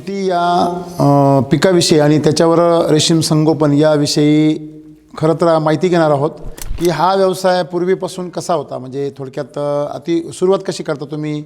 माहिती या पिकाविषयी आणि त्याच्यावर रेशीम संगोपन याविषयी खरं तर माहिती घेणार आहोत की हा व्यवसाय पूर्वीपासून कसा होता, म्हणजे थोडक्यात सुरुवात कशी करता तुम्ही?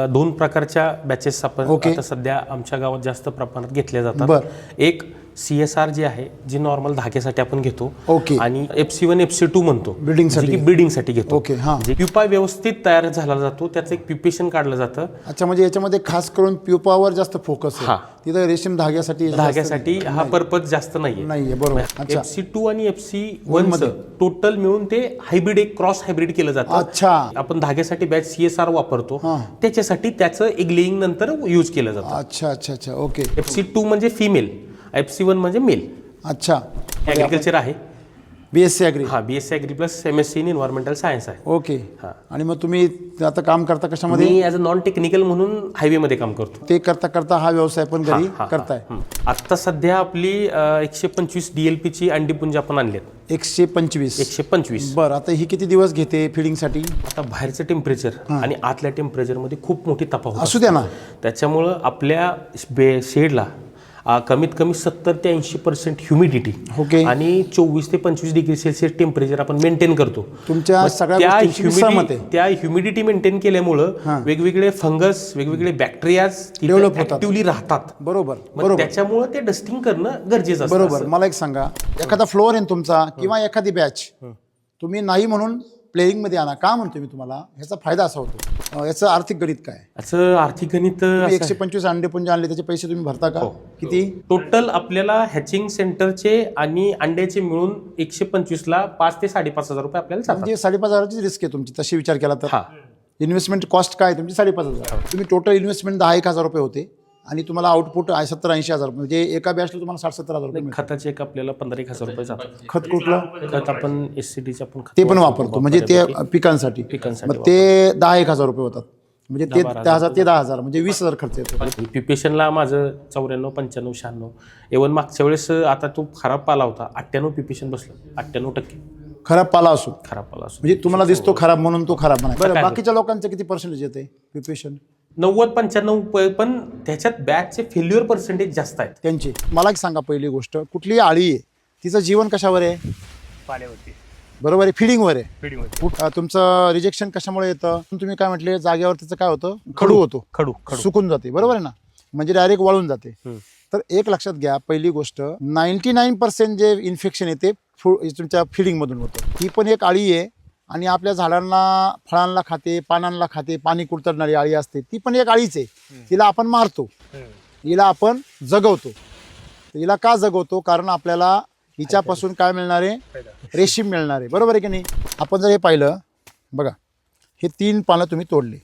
दोन प्रकारच्या बॅचेस आपण आता सध्या आमच्या गावात जास्त प्रमाणात घेतल्या जातात. एक CSR जी आहे, जी नॉर्मल धाग्यासाठी आपण घेतो, आणि FC1 FC2 म्हणतो ब्रीडिंगसाठी घेतो. जे प्युपा व्यवस्थित तयार झाला जातो, त्याचं एक प्युपेशन काढलं जातं. अच्छा, म्हणजे याच्यामध्ये खास करून प्युपावर जास्त फोकस आहे. तिथं रेशीम धाग्यासाठी हा पर्पज जास्त नाहीये. बरोबर. FC2 आणि FC1 मध्ये टोटल मिळून ते हायब्रिड, एक क्रॉस हायब्रिड केलं जातं. अच्छा, आपण धाग्यासाठी बॅच CSR वापरतो, त्याच्यासाठी त्याचं एक लेईंग नंतर यूज केलं जातं. अच्छा अच्छा अच्छा, ओके. FC2 म्हणजे फिमेल, FC1 म्हणजे मेल. अच्छा, ॲग्रिकल्चर आहे, BSc agri. BSc agri plus MSc in environmental science आहे. ओके. आणि मग तुम्ही आता काम करता कशामध्ये? मी ॲज अ नॉन टेक्निकल म्हणून हायवे मध्ये काम करतो. ते करता करता हा व्यवसाय पण घरी करताय. आता सध्या आपली 125 DLP ची अंडीपुंज आपण आणलेत. 125. बरं, आता ही किती दिवस घेते फिडिंगसाठी? आता बाहेरचं टेम्परेचर आणि आतल्या टेम्परेचरमध्ये खूप मोठी तफावत असू द्या ना. त्याच्यामुळं आपल्या शेडला कमीत कमी 70 ते 80% ह्युमिडिटी आणि 24 ते 25 डिग्री सेल्सिअस टेम्परेचर आपण मेंटेन करतो. तुमच्या सगळ्या त्या ह्युमिडिटी मेंटेन केल्यामुळं वेगवेगळे फंगस, वेगवेगळे बॅक्टेरियाज डेव्हलप होतात, ऍक्टिव्हली राहतात. बरोबर. त्याच्यामुळे ते डस्टिंग करणं गरजेचं असतं. बरोबर. मला एक सांगा, एखादा फ्लोअर आहे तुमचा किंवा एखादी बॅच तुम्ही नाही म्हणून प्लेइंग मध्ये आणा, का म्हणतो मी तुम्हाला? ह्याचा फायदा असा होतो. याचं आर्थिक गणित काय? याचं आर्थिक गणित 125 अंडेपुंज आणले, त्याचे पैसे तुम्ही भरता का? किती टोटल आपल्याला हॅचिंग सेंटरचे आणि अंड्याचे मिळून 125 ला 5 ते 5.5 हजार रुपये आपल्याला जातात. म्हणजे 5.5 रिस्क आहे तुमची तशी विचार केला तर. इन्व्हेस्टमेंट कॉस्ट काय तुमची? 5.5 तुम्ही टोटल इन्व्हेस्टमेंट 10-1 हजार रुपये होते आणि तुम्हाला आउटपुट 70-80 हजार रुपये, म्हणजे एका बॅचला तुम्हाला 60-70 हजार रुपये. खताचे एक आपल्याला 15-1 हजार रुपये जातात. खत कुठलं? खत आपण SCDचे आपण ते पण वापरतो, म्हणजे ते पिकांसाठी. मग ते 10-1 हजार रुपये होतात, म्हणजे ते 10,000 म्हणजे 20,000 खर्च येतो. प्युपेशनला माझं 94, 95, 96. इव्हन मागच्या वेळेस आता तो खराब पाला होता, 98 प्युपेशन बसलं. 98% खराब पाला असो. म्हणजे तुम्हाला दिसतो खराब म्हणून तो खराब म्हणा. बरं, बाकीच्या लोकांचं किती पर्सेंटेज येते प्युपेशन? 90-95, पण त्याच्यात बॅचचे फेल्युअर पर्सेंटेज जास्त आहेत त्यांची. मला एक सांगा, पहिली गोष्ट, कुठली आळी आहे तिचं जीवन कशावर आहे? पाण्यावरती. बरोबर आहे, फिडिंगवर आहे. तुमचं रिजेक्शन कशामुळे येतं? तुम्ही काय म्हटले, जागेवर त्याचं काय होतं? खडू होतो, खडू सुकून जाते. बरोबर आहे ना, म्हणजे डायरेक्ट वाळून जाते. तर एक लक्षात घ्या, पहिली गोष्ट, 99% जे इन्फेक्शन येते तुमच्या फिडिंगमधून होतं. ही पण एक आळी आहे आणि आपल्या झाडांना, फळांना खाते, पानांना खाते, पाणी कुरतडणारी आळी असते, ती पण एक आळीच आहे. तिला आपण मारतो, हिला आपण जगवतो. हिला का जगवतो? कारण आपल्याला हिच्यापासून काय मिळणार आहे? रेशीम मिळणार आहे. बरोबर आहे की नाही? आपण जर हे पाहिलं, बघा, हे 3 पानं तुम्ही तोडले,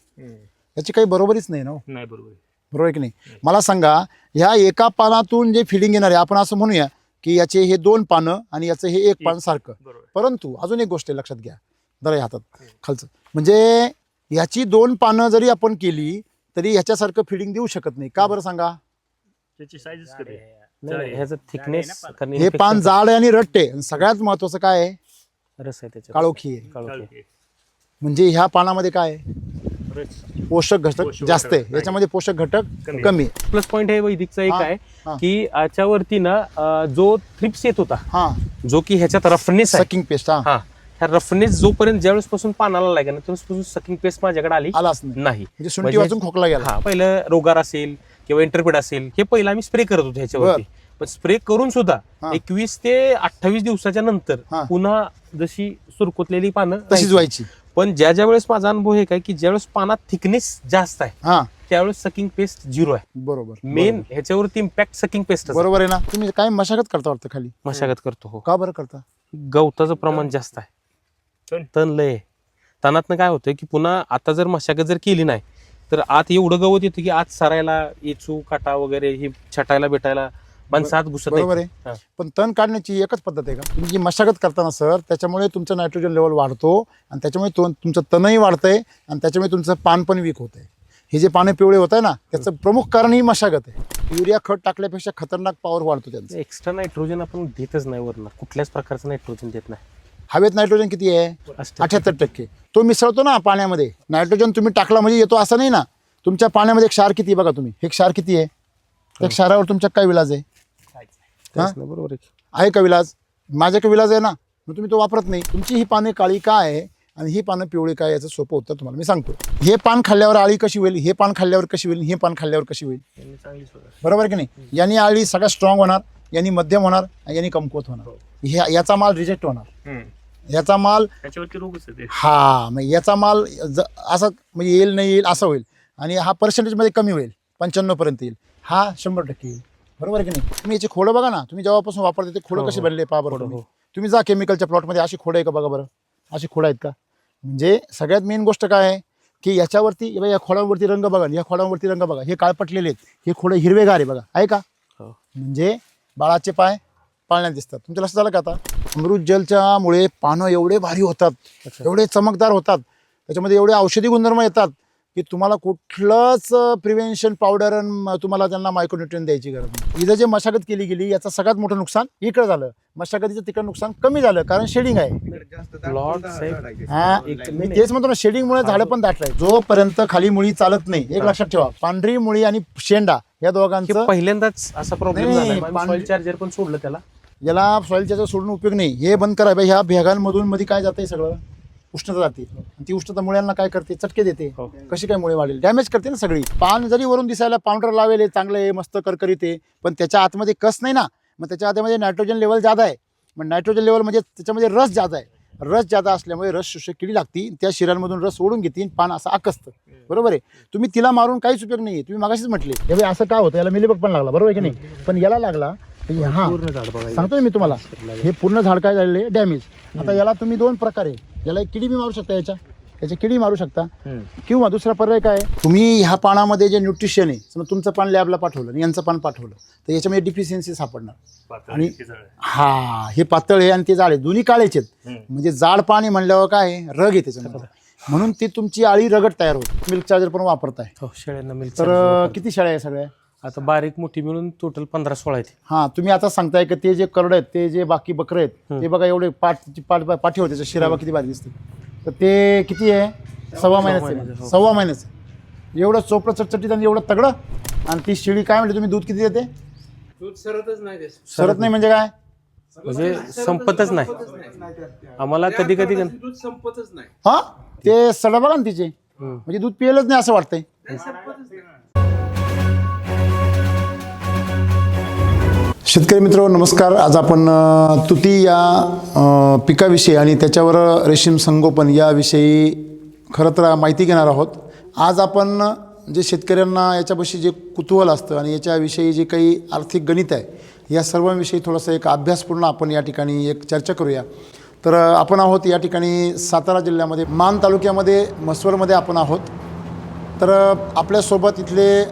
याची काही बरोबरीच नाही ना. बरोबर आहे की नाही? मला सांगा, ह्या एका पानातून जे फिडिंग येणार आहे, आपण असं म्हणूया की याचे हे 2 पानं आणि याचं हे 1 पान सारखं. परंतु अजून एक गोष्ट लक्षात घ्या, जरा हातात खालचं, म्हणजे याची 2 पानं जरी आपण केली तरी ह्याच्यासारखं फिडिंग देऊ शकत नाही. का बरं सांगा? ह्याचं थिकनेस, हे पान जाड आहे आणि रट्टे. सगळ्यात महत्वाचं काय आहे? रस आहे त्याच्यात, काळोखी आहे. म्हणजे ह्या पानामध्ये काय आहे? पोषक घटक जास्त आहे, याच्यामध्ये पोषक घटक कमी आहे. प्लस पॉईंट आहे वैदिकचा एक आहे की याच्यावरती ना जो थ्रिप्स येत होता, जो की ह्याच्यात रफनेस आहे, सकिंग पेस्ट. ह्या रफनेस जोपर्यंत ज्यावेळेस पासून पानाला लागेल ना, त्यावेळेस सकिंग पेस्ट माझ्याकडे आलाच नाही. म्हणजे सुंठी वाजून खोकला गेला. पहिलं रोगार असेल किंवा इंटरपेड असेल, हे पहिलं आम्ही स्प्रे करत होतो ह्याच्यावरती. पण स्प्रे करून सुद्धा 21 ते 28 दिवसाच्या नंतर पुन्हा जशी सुरकुतलेली पानं तशीच व्हायची. पण ज्या वेळेस माझा अनुभव हे काय की ज्यावेळेस पानात थिकनेस जास्त आहे, त्यावेळेस सकिंग पेस्ट 0 आहे. बरोबर. मेन ह्याच्यावरती इम्पॅक्ट सकिंग पेस्ट. बरोबर आहे ना? तुम्ही काय मशागत करता वाटतं खाली? मशागत करतो. हो. का बरं करता? गवताचं प्रमाण जास्त आहे, तण लय. तणातनं काय होतं की पुन्हा आता जर मशागत जर केली नाही तर आत एवढं गवत येतं की आत सरायला, येचू काटा वगैरे हे छटायला भेटायला माणसं आत घुसत. बरोबर आहे. पण तण काढण्याची एकच पद्धत आहे का? तुम्ही जी मशागत करताना सर, त्याच्यामुळे तुमचं नायट्रोजन लेवल वाढतो आणि त्याच्यामुळे तुमचं तणही वाढतंय आणि त्याच्यामुळे तुमचं पान पण वीक होत आहे. हे जे पाने पिवळे होत आहे ना, त्याचं प्रमुख कारण ही मशागत आहे. युरिया खत टाकल्यापेक्षा खतरनाक पॉवर वाढतो त्यांचा. एक्स्ट्रा नायट्रोजन आपण देतच नाही वरनं, कुठल्याच प्रकारचं नायट्रोजन देत नाही. हवेत नायट्रोजन किती आहे? 78%. तो मिसळतो ना पाण्यामध्ये. नायट्रोजन तुम्ही टाकला म्हणजे येतो असं नाही ना. तुमच्या पाण्यामध्ये क्षार किती बघा तुम्ही, हे क्षार किती आहे? त्या क्षारावर तुमच्या काय विलाज आहे? बरोबर आहे का विलाज? माझ्या का विलाज आहे ना, मग तुम्ही तो वापरत नाही. तुमची ही पाने काळी का आहे आणि ही पानं पिवळी काय, याचं सोपं उत्तर तुम्हाला मी सांगतो. हे पान खाल्ल्यावर आळी कशी होईल, हे पान खाल्ल्यावर कशी होईल, हे पान खाल्ल्यावर कशी होईल? बरोबर की नाही? यांनी आळी सगळ्यात स्ट्रॉंग होणार, यांनी मध्यम होणार, यांनी कमकुवत होणार. याचा माल रिजेक्ट होणार, याचा माल हा मग याचा माल असा म्हणजे येईल नाही येईल असं होईल, आणि हा पर्सेंटेजमध्ये कमी होईल, 95 पर्यंत येईल, हा 100% येईल. बरोबर की नाही? तुम्ही याचे खोडं बघा ना, तुम्ही जेव्हापासून वापरते ते खोडं कसे बनले पहा बरं. तुम्ही जा केमिकलच्या प्लॉटमध्ये, अशी खोडं आहे का बघा बरं, अशी खोडं आहेत का? म्हणजे सगळ्यात मेन गोष्ट काय आहे की याच्यावरती या खोडांवरती रंग बघा, या खोडांवरती रंग बघा, हे काळपटलेले आहेत, हे खोडं हिरवेगार आहे बघा, आहे का? म्हणजे बाळाचे पाय पाळण्यात दिसतात. तुमच्या लक्षात झालं का आता? अमृत जलच्या मुळे पानं एवढे भारी होतात, एवढे चमकदार होतात, त्याच्यामध्ये एवढे औषधी गुणधर्म येतात की तुम्हाला कुठलंच प्रिव्हेन्शन पावडर तुम्हाला त्यांना मायक्रोन्यूट्रिएंट द्यायची गरज नाही. इथं जे मशागत केली गेली याचं सगळ्यात मोठं नुकसान इकडं झालं, मशागतीचं तिकडं नुकसान कमी झालं, कारण शेडिंग आहे. हा मी तेच म्हणतो ना, शेडिंगमुळे झाडं पण दाटलंय. जोपर्यंत खाली मुळी चालत नाही, एक लक्षात ठेवा, पांढरी मुळी आणि शेंडा या दोघांचं पहिल्यांदाच असा प्रॉब्लेम झाला. सॉइल चार्जर पण सोडलं त्याला, याला सॉइल चार्जर सोडून उपयोग नाही. हे बंद करा. ह्या भेगांमधून मध्ये काय जाते, सगळं उष्णता जाते, ती उष्णता मुळ्यांना काय करते, चटके देते. कशी काय मुळे वाढेल, डॅमेज करते ना सगळी. पान जरी वरून दिसायला पावडर लावेल चांगलं आहे, मस्त करकरीत आहे, पण त्याच्या आतमध्ये कस नाही ना, मग त्याच्या आतमध्ये नायट्रोजन लेवल जादा आहे. मग नायट्रोजन लेवल म्हणजे त्याच्यामध्ये रस जादा आहे, रस जादा असल्यामुळे रस शोषक किडी लागती, त्या शिरांमधून रस ओढून घेते, पान असं आकसतं. बरोबर आहे? तुम्ही तिला मारून काहीच उपयोग नाही. तुम्ही मागाशीच म्हटले हे असं काय होतं, याला मिलीबग पण लागला, बरोबर आहे की नाही? पण याला लागला हा सांगतोय मी तुम्हाला, हे पूर्ण झाड काय झालेलं आहे, डॅमेज. आता याला तुम्ही दोन प्रकारे, याला एक किडी बी मारू शकता, याच्या किडी मारू शकता, किंवा दुसरा पर्याय काय, तुम्ही ह्या पानामध्ये जे न्यूट्रिशन आहे, समजा तुमचं पान लॅबला पाठवलं आणि यांचं पान पाठवलं तर याच्यामध्ये डिफिशियन्सी सापडणार. आणि हा हे पातळ आहे आणि ते जाड आहे, दोन्ही काळेचे आहेत. म्हणजे जाड पाणी म्हणल्यावर काय रग आहे त्याच्यामध्ये, म्हणून ती तुमची आळी रगट तयार होते. मिल्क चार्जर पण वापरताय शेळ्यांना मिल्क. तर किती शेळ्या आहे सगळ्या? आता बारीक मोठी मिळून टोटल 15-16 आहेत. हा तुम्ही आता सांगताय की ते जे करड आहेत, ते जे बाकी बकर आहेत, ते बघा एवढे पाठी होते, शिराबा किती बारीक दिसते. तर ते किती आहे? 1.25 महिन्याचं. 1.25 महिन्याचं एवढं चोपडं चटचटीत आणि एवढं तगडं. आणि ती शिळी काय म्हणजे तुम्ही दूध किती देते? दूध सरतच नाही. सरत नाही म्हणजे काय? म्हणजे संपतच नाही आम्हाला. कधी कधी दूध संपतच नाही. हा ते सडा बघा ना तिचे, म्हणजे दूध पियलच नाही असं वाटतंय. शेतकरी मित्र नमस्कार. आज आपण तुती या पिकाविषयी आणि त्याच्यावर रेशीम संगोपन याविषयी खरं तर माहिती घेणार आहोत. आज आपण जे शेतकऱ्यांना याच्यापाशी जे कुतूहल असतं आणि याच्याविषयी जे काही आर्थिक गणित आहे या सर्वांविषयी थोडंसं एक अभ्यासपूर्ण आपण या ठिकाणी एक चर्चा करूया. तर आपण आहोत या ठिकाणी सातारा जिल्ह्यामध्ये मान तालुक्यामध्ये म्हसवडमध्ये आपण आहोत. तर आपल्यासोबत इथले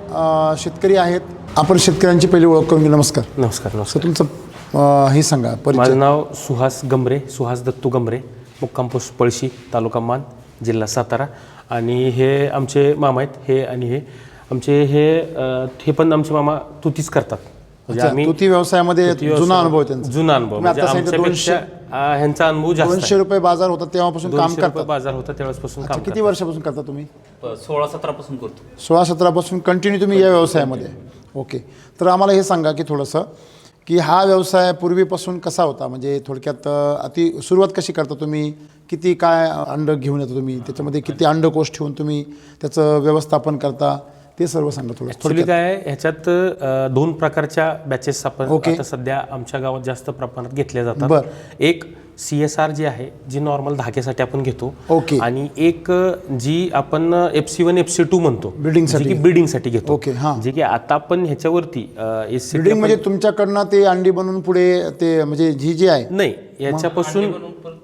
शेतकरी आहेत. आपण शेतकऱ्यांची पहिली ओळख करून घेऊ. नमस्कार. नमस्कार. नमस्कार. तुमचं हे सांगा परिचय. माझं नाव सुहास गमरे, सुहास दत्तू गमरे, मुक्काम पोस्ट पळशी, तालुका मान, जिल्हा सातारा. आणि हे आमचे मामा आहेत. हे आणि हे आमचे हे पण आमचे मामा तुतीच करतात. म्हणजे आम्ही तुती व्यवसायामध्ये जुना अनुभव आहे त्यांचा. जुना अनुभव म्हणजे आमच्यापेक्षा ह्यांचा अनुभव जास्त. 200 रुपये बाजार होता तेव्हापासून काम करतात. बाजार होता तेव्हापासून काम. किती वर्षापासून करता तुम्ही? 16-17 पासून करतो. 16-17 पासून कंटिन्यू तुम्ही या व्यवसायामध्ये. ओके. तर आम्हाला हे सांगा की थोडंसं की हा व्यवसाय पूर्वीपासून कसा होता, म्हणजे थोडक्यात सुरुवात कशी करता तुम्ही, किती काय अंड घेऊन येता तुम्ही, त्याच्यामध्ये किती अंडकोश ठेवून तुम्ही त्याचं व्यवस्थापन करता, ते सर्व सांगा थोडं. ॲक्च्युली काय आहे, ह्याच्यात 2 प्रकारच्या बॅचेस आपण आता सध्या आमच्या गावात जास्त प्रमाणात घेतल्या जातात. एक CSR जी आहे, जी नॉर्मल धाग्यासाठी आपण घेतो. ओके. आणि एक जी आपण FC1 FC2 म्हणतो, ब्रीडिंगसाठी घेतो. ओके. हां. जे की आता आपण ह्याच्यावरती ब्रीडिंग म्हणजे तुमच्याकडनं ते अंडी बनवून पुढे ते म्हणजे जी आहे नाही, याच्यापासून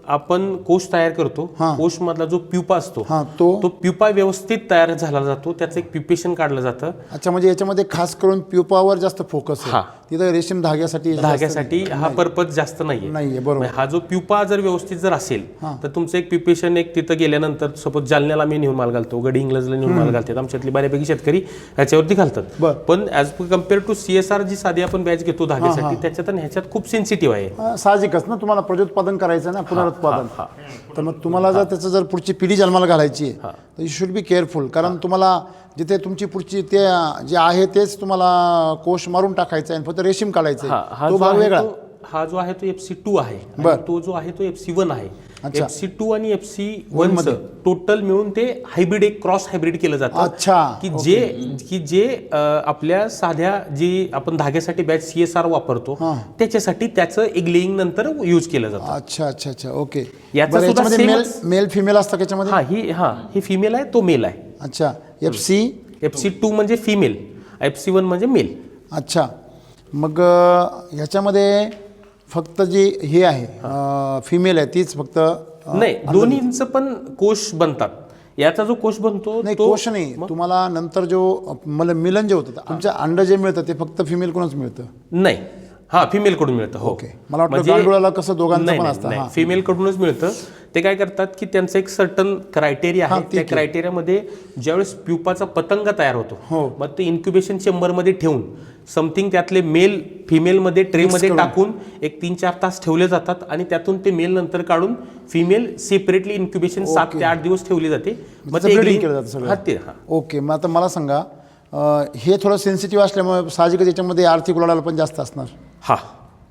आपण कोश तयार करतो. कोश मधला जो प्युपा असतो तो प्युपा व्यवस्थित तयार झाला जातो, त्याचं एक प्युपेशन काढलं जातं. अच्छा. म्हणजे याच्यामध्ये खास करून प्युपावर जास्त फोकस आहे. तिथं रेशीम धाग्यासाठी हा पर्पज जास्त नाहीये. बरोबर. हा जो प्युपा जर व्यवस्थित जर असेल तर तुमचं एक प्युपेशन एक तिथं गेल्यानंतर सपोज जालन्याला मी नेऊन माल घालतो, गडी इंग्लजला नेऊन माल घालतात, आमच्यातली बऱ्यापैकी शेतकरी याच्यावरती घालतात. पण ॲज कम्पेअर टू CSR जी साधी आपण बॅच घेतो धाग्यासाठी, त्याच्यात आणि ह्याच्यात खूप सेन्सिटिव्ह आहे. साहजिकच ना, तुम्हाला प्रजोत्पादन करायचं ना, पुनरुत्पादन. तर मग तुम्हाला जर त्याचं जर पुढची पिढी जन्माला घालायची आहे तर यू शुड बी केअरफुल. कारण तुम्हाला जिथे तुमची पुढची ते जे आहे तेच तुम्हाला कोश मारून टाकायचं आहे फक्त रेशीम काढायचं आहे, तो भाग वेगळा. हा जो आहे तो FC2 आहे आणि बर. तो जो आहे तो FC1 आहे. अच्छा. FC2 आणि FC1 टोटल मिळून ते हायब्रिड एक क्रॉस हायब्रिड केलं जातं. अच्छा. की जे आपल्या साध्या जी आपण धाग्यासाठी बॅच CSR वापरतो त्याच्यासाठी त्याचं एक लेईंग नंतर यूज केलं जातं. अच्छा अच्छा अच्छा ओके. याचा सुद्धा मेल फिमेल असतं त्याच्यामध्ये. ही फिमेल आहे, तो मेल आहे. अच्छा. FC2 म्हणजे फिमेल, FC1 म्हणजे मेल. अच्छा. मग ह्याच्यामध्ये फक्त जी हे आहे फिमेल आहे तीच फक्त नाही, दोन्हींचं पण कोश बनतात. याचा जो कोश बनतो नाही, तो कोश नाही. तुम्हाला नंतर जो मिलन जे होतं तुमचं अंड जे मिळतं ते फक्त फिमेल कोणच मिळतं. नाही, फिमेल कडून मिळतं. हो, ओके. मला वाटतं गांडुळाला कसं दोघांचं पण असतं. नाही, फिमेल कडूनच मिळतं. ते काय करतात की त्यांचं एक सर्टन क्रायटेरिया आहे. त्या क्रायटेरियामध्ये ज्यावेळेस प्युपाचा पतंग तयार होतो मग ते इन्क्युबेशन चेंबरमध्ये ठेवून समथिंग त्यातले मेल फिमेलमध्ये ट्रेमध्ये टाकून एक 3-4 तास ठेवले जातात आणि त्यातून ते मेल नंतर काढून फिमेल सेपरेटली इन्क्युबेशन 7 ते 8 दिवस ठेवली जाते. मग ते ब्रीडिंग केलं जातं सगळं. ओके. मग आता मला सांगा, हे थोडं सेन्सिटिव्ह असल्यामुळे साहजिकच याच्यामध्ये आर्थिक उलाढाल पण जास्त असणार.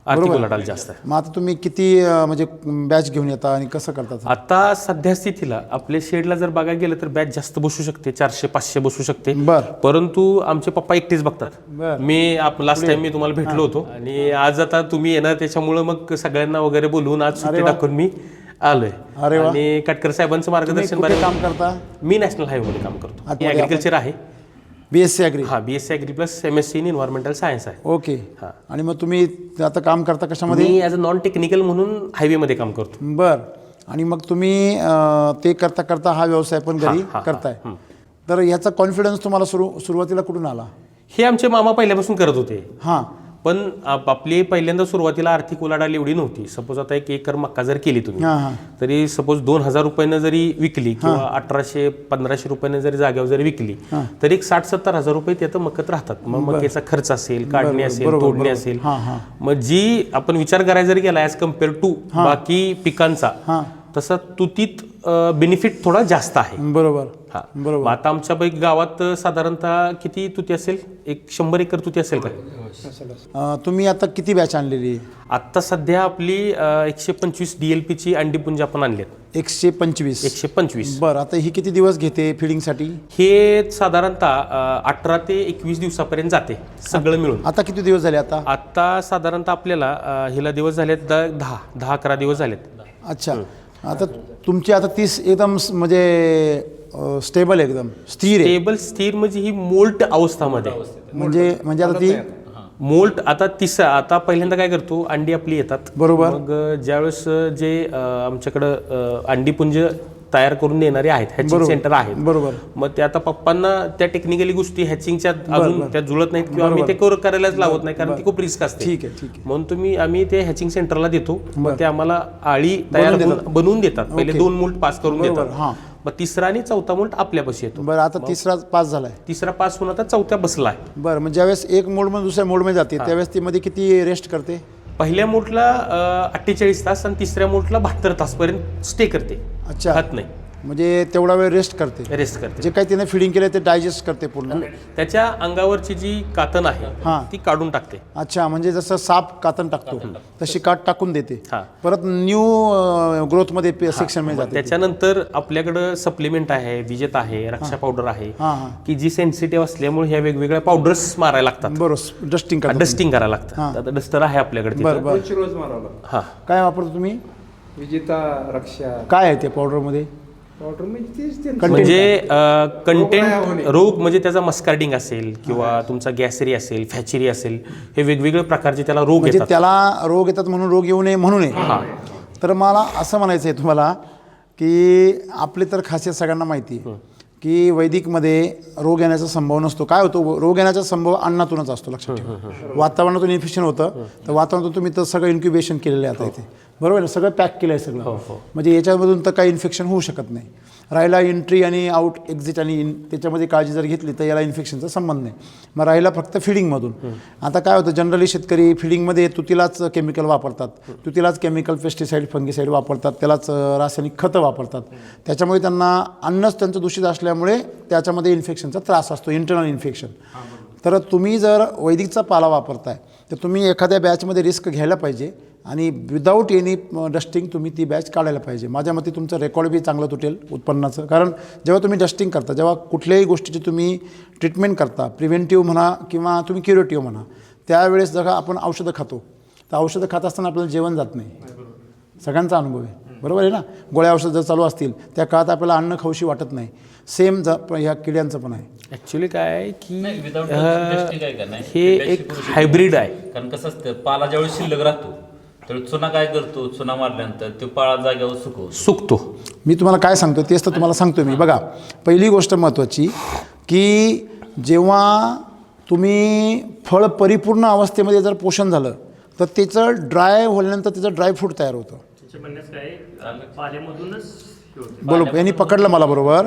आर्थिक उलाढाल जास्त आहे. मग आता तुम्ही किती म्हणजे बॅच घेऊन येता आणि कसं करतात? आता सध्या स्थितीला आपल्या शेडला जर बघायला गेलं तर बॅच जास्त बसू शकते, 400-500 बसू शकते. परंतु आमचे पप्पा एकटेच बघतात. मी लास्ट टाइम मी तुम्हाला भेटलो होतो आणि आज आता तुम्ही येणार त्याच्यामुळे मग सगळ्यांना वगैरे बोलवून आज सुट्टी टाकून मी आलोय. आणि कटकर साहेबांचं मार्गदर्शन काम करता? मी नॅशनल हायवे मध्ये काम करतो. ऍग्रिकल्चर आहे. BSc agri. BSc agri plus MSc in environmental science आहे. ओके. आणि मग तुम्ही आता काम करता कशामध्ये? मी ॲज अ नॉन टेक्निकल म्हणून हायवेमध्ये काम करतो. बर. आणि मग तुम्ही ते करता करता हा व्यवसाय पण घरी करताय. तर ह्याचा कॉन्फिडन्स तुम्हाला सुरुवातीला कुठून आला? हे आमचे मामा पहिल्यापासून करत होते. हां. पण आपली पहिल्यांदा सुरुवातीला आर्थिक उलाढाल एवढी नव्हती. सपोज आता 1 एकर मक्का जर केली तुम्ही तरी सपोज 2000 रुपयानं जरी विकली किंवा 1800-1500 रुपयानं जरी जागेवर जरी विकली तर एक 60-70 हजार रुपये त्यात मकत राहतात. मग मक्याचा खर्च असेल, काढणी असेल, तोडणी असेल. मग जी आपण विचार करायला जरी गेला ॲज कम्पेअर टू बाकी पिकांचा तसा तुतीत बेनिफिट थोडा जास्त आहे. बरोबर. बरोबर. आता आमच्या गावात साधारणतः किती तुती असेल? 100 एकर तुती असेल का? तुम्ही आता किती बॅच आणलेली? आता सध्या आपली 125 DLP ची अंडीपुंज आपण आणली. 125. बरं. आता ही किती दिवस घेते फिडिंगसाठी? हे साधारणतः 18 ते 21 दिवसापर्यंत जाते सगळं मिळून. आता किती दिवस झाले? आता साधारणतः आपल्याला हिला दिवस झालेत 10-11 दिवस झालेत. अच्छा. आता तुमची आता 30 एकदम म्हणजे स्टेबल, एकदम स्थिर म्हणजे ही मोल्ट अवस्थामध्ये म्हणजे आता ती मोल्ट आता पहिल्यांदा काय करतो, अंडी आपली येतात. बरोबर. मग ज्यावेळेस जे आमच्याकडं अंडीपुंज तयार करून देणारे आहेत, हॅचिंग सेंटर आहेत. बरोबर. मग ते आता पप्पांना त्या टेक्निकली गोष्टी हॅचिंगच्या अजून त्या जुळत नाहीत किंवा आम्ही ते करायलाच लावत नाही कारण ती खूप रिस्क असते. ठीक आहे. म्हणून आम्ही ते हॅचिंग सेंटरला देतो. मग ते आम्हाला आळी तयार बनवून देतात. पहिले 2 मोल्ट पास करून देतात. मग 3रा आणि 4था मोल्ट आपल्यापाशी येतो. बरं. आता 3रा पास झालाय. 3रा पास होऊन आता 4थ्या बसलाय. बरं. मग ज्यावेळेस एक मोल्डमध्ये दुसऱ्या मोल्डमध्ये जाते त्यावेळेस ती मध्ये किती रेस्ट करते? पहिल्या मोल्टला 48 तास आणि 3ऱ्या मोल्टला 72 तासपर्यंत स्टे करते. अच्छा. खात नाही. म्हणजे तेवढा वेळ रेस्ट करते. जे काही तिने फिडिंग केलं ते डायजेस्ट करते पूर्ण. त्याच्या अंगावरची जी कातन आहे ती काढून टाकते. अच्छा. म्हणजे जसं साप कातन टाकतो तशी काट टाकून देते. परत न्यू ग्रोथ मध्ये सेक्शन मध्ये जाते. त्याच्यानंतर आपल्याकडं सप्लिमेंट आहे, विजेत आहे, रक्षा पावडर आहे की जी सेन्सिटिव्ह असल्यामुळे ह्या वेगवेगळ्या पावडर्स मारायला लागतात. बरोबर. डस्टिंग करायला लागतं. आता डस्टर आहे आपल्याकडे. रोज मारावं. काय वापरतो तुम्ही? विजेता, रक्षा. काय आहे ते पावडर मध्ये? म्हणजे कंटेंट रोग म्हणजे त्याचा मस्कार्डिंग असेल किंवा तुमचा गॅसरी असेल, फॅचेरी असेल, हे वेगवेगळ्या प्रकारचे त्याला रोग येतात. त्याला रोग येतात म्हणून रोग येऊ नये म्हणून. तर मला असं म्हणायचं आहे तुम्हाला की आपली तर खासियत सगळ्यांना माहिती आहे की वैदिकमध्ये रोग येण्याचा संभव नसतो. काय होतो, रोग येण्याचा संभव अन्नातूनच असतो. लक्षात ठेवा. वातावरणातून इन्फेक्शन होतं तर वातावरणातून तुम्ही तर सगळं इन्क्युबेशन केलेलं आहे आता इथे. बरोबर आहे. सगळं पॅक केलं आहे सगळं. म्हणजे याच्यामधून तर काही इन्फेक्शन होऊ शकत नाही. राहिला एंट्री आणि आउट एक्झिट आणि इन त्याच्यामध्ये काळजी जर घेतली तर याला इन्फेक्शनचा संबंध नाही. मग राहिला फक्त फिडिंगमधून. आता काय होतं जनरली शेतकरी फिडिंगमध्ये तुतीलाच केमिकल वापरतात, तुतीलाच केमिकल पेस्टिसाईड फंगिसाईड वापरतात, त्यालाच रासायनिक खतं वापरतात. त्याच्यामुळे त्यांना अन्नच त्यांचं दूषित असल्यामुळे त्याच्यामध्ये इन्फेक्शनचा त्रास असतो, इंटरनल इन्फेक्शन. तर तुम्ही जर वैदिकचा पाला वापरताय तर तुम्ही एखाद्या बॅचमध्ये रिस्क घ्यायला पाहिजे आणि विदाऊट एनी डस्टिंग तुम्ही ती बॅच काढायला पाहिजे. माझ्या मते तुमचं रेकॉर्ड बी चांगलं तुटेल उत्पन्नाचं. कारण जेव्हा तुम्ही डस्टिंग करता, जेव्हा कुठल्याही गोष्टीची तुम्ही ट्रीटमेंट करता, प्रिव्हेंटिव्ह म्हणा किंवा तुम्ही क्युरेटिव्ह म्हणा, त्यावेळेस जेव्हा आपण औषधं खातो तर औषधं खात असताना आपल्याला जेवण जात नाही. सगळ्यांचा अनुभव आहे, बरोबर आहे ना. गोळ्या औषध जर चालू असतील त्या काळात आपल्याला अन्न खाऊशी वाटत नाही. सेम ह्या किड्यांचं पण आहे. ॲक्च्युली काय आहे की विदाउट काय करणार हे एक हायब्रिड आहे. कारण कसं असतं, पाला ज्यावेळी शिल्लक राहतो त्यावेळी चुना काय करतो, चुना मारल्यानंतर तो पाळा जाग्यावर सुकतो. मी तुम्हाला काय सांगतो तेच तर तुम्हाला सांगतो मी. बघा, पहिली गोष्ट महत्त्वाची की जेव्हा तुम्ही फळ परिपूर्ण अवस्थेमध्ये जर पोषण झालं तर त्याचं ड्राय होल्यानंतर त्याचं ड्रायफ्रूट तयार होतं. बरोबर, यांनी पकडलं मला बरोबर.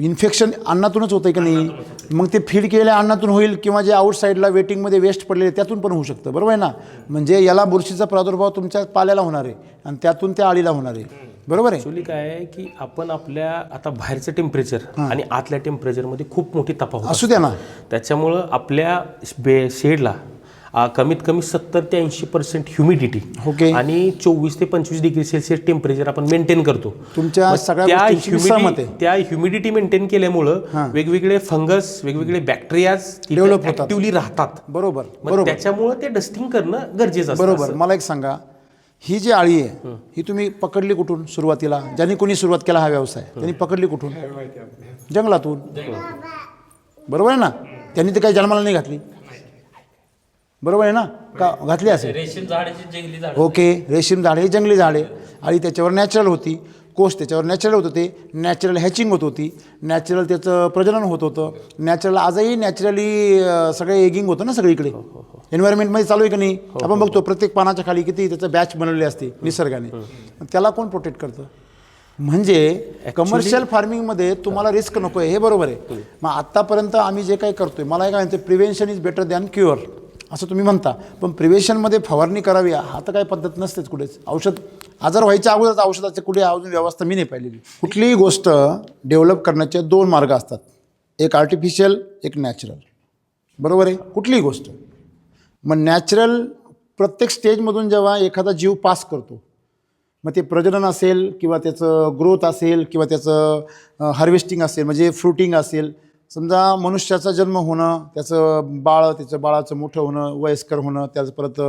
इन्फेक्शन अन्नातूनच होतं की नाही, मग ते फीड केलेल्या अन्नातून होईल किंवा जे आउटसाईडला वेटिंगमध्ये वेस्ट पडलेले त्यातून पण होऊ शकतं, बरोबर आहे ना. म्हणजे याला बुरशीचा प्रादुर्भाव तुमच्या पाल्याला होणार आहे आणि त्यातून त्या आळीला होणार आहे, बरोबर आहे. ॲक्च्युली काय आहे की आपण आपल्या आता बाहेरचं टेम्परेचर आणि आतल्या टेम्परेचरमध्ये खूप मोठी तफावत असू द्या ना. त्याच्यामुळं आपल्या शेडला कमीत कमी 70 ते 80% ह्युमिडिटी ओके आणि 24 ते 25 डिग्री सेल्सिअस टेम्परेचर आपण मेंटेन करतो. तुमच्या सगळ्या गोष्टींची सहमत आहे. त्या ह्युमिडिटी मेंटेन केल्यामुळं वेगवेगळे फंगस, वेगवेगळे बॅक्टेरियाज डेव्हलप होतात, ऍक्टिव्हली राहतात. बरोबर मग बरोबर. त्याच्यामुळं ते डस्टिंग करणं गरजेचं असतं. बरोबर. मला एक सांगा, ही जी आळी आहे ही तुम्ही पकडली कुठून सुरुवातीला? ज्यांनी कोणी सुरुवात केला हा व्यवसाय त्यांनी पकडली कुठून? जंगलातून, बरोबर आहे ना. त्यांनी तर काही जन्माला नाही घातली, बरोबर आहे ना. का घातली असेल? रेशीम झाडाची जंगली झाड. ओके, रेशीम झाडे ही जंगली झाडे. आळी त्याच्यावर नॅचरल होती, कोष त्याच्यावर नॅचरल होत होते, नॅचरल हॅचिंग होत होती, नॅचरल त्याचं प्रजनन होत होतं, नॅचरल आजही नॅचरली सगळे एगिंग होतं ना सगळीकडे. एन्व्हायरमेंटमध्ये चालू आहे की नाही. आपण बघतो प्रत्येक पानाच्या खाली किती त्याचं बॅच बनवली असते निसर्गाने. त्याला कोण प्रोटेक्ट करतं? म्हणजे कमर्शियल फार्मिंगमध्ये तुम्हाला रिस्क नको आहे, हे बरोबर आहे. मग आत्तापर्यंत आम्ही जे काही करतोय, मला काय म्हणते, prevention is better than cure असं तुम्ही म्हणता. पण प्रिव्हेन्शनमध्ये फवारणी करावी हा तर काही पद्धत नसतेच कुठेच. औषध आजार व्हायच्या अगोदरच औषधाचे कुठे अजून व्यवस्था मी नाही पाहिलेली. कुठलीही गोष्ट डेव्हलप करण्याचे 2 मार्ग असतात, एक आर्टिफिशियल, एक नॅचरल, बरोबर आहे. कुठलीही गोष्ट. मग नॅचरल प्रत्येक स्टेजमधून जेव्हा एखादा जीव पास करतो, मग ते प्रजनन असेल किंवा त्याचं ग्रोथ असेल किंवा त्याचं हार्वेस्टिंग असेल, म्हणजे फ्रुटिंग असेल. समजा मनुष्याचा जन्म होणं, त्याचं बाळ, त्याचं बाळाचं मोठं होणं, वयस्कर होणं, त्याचं परत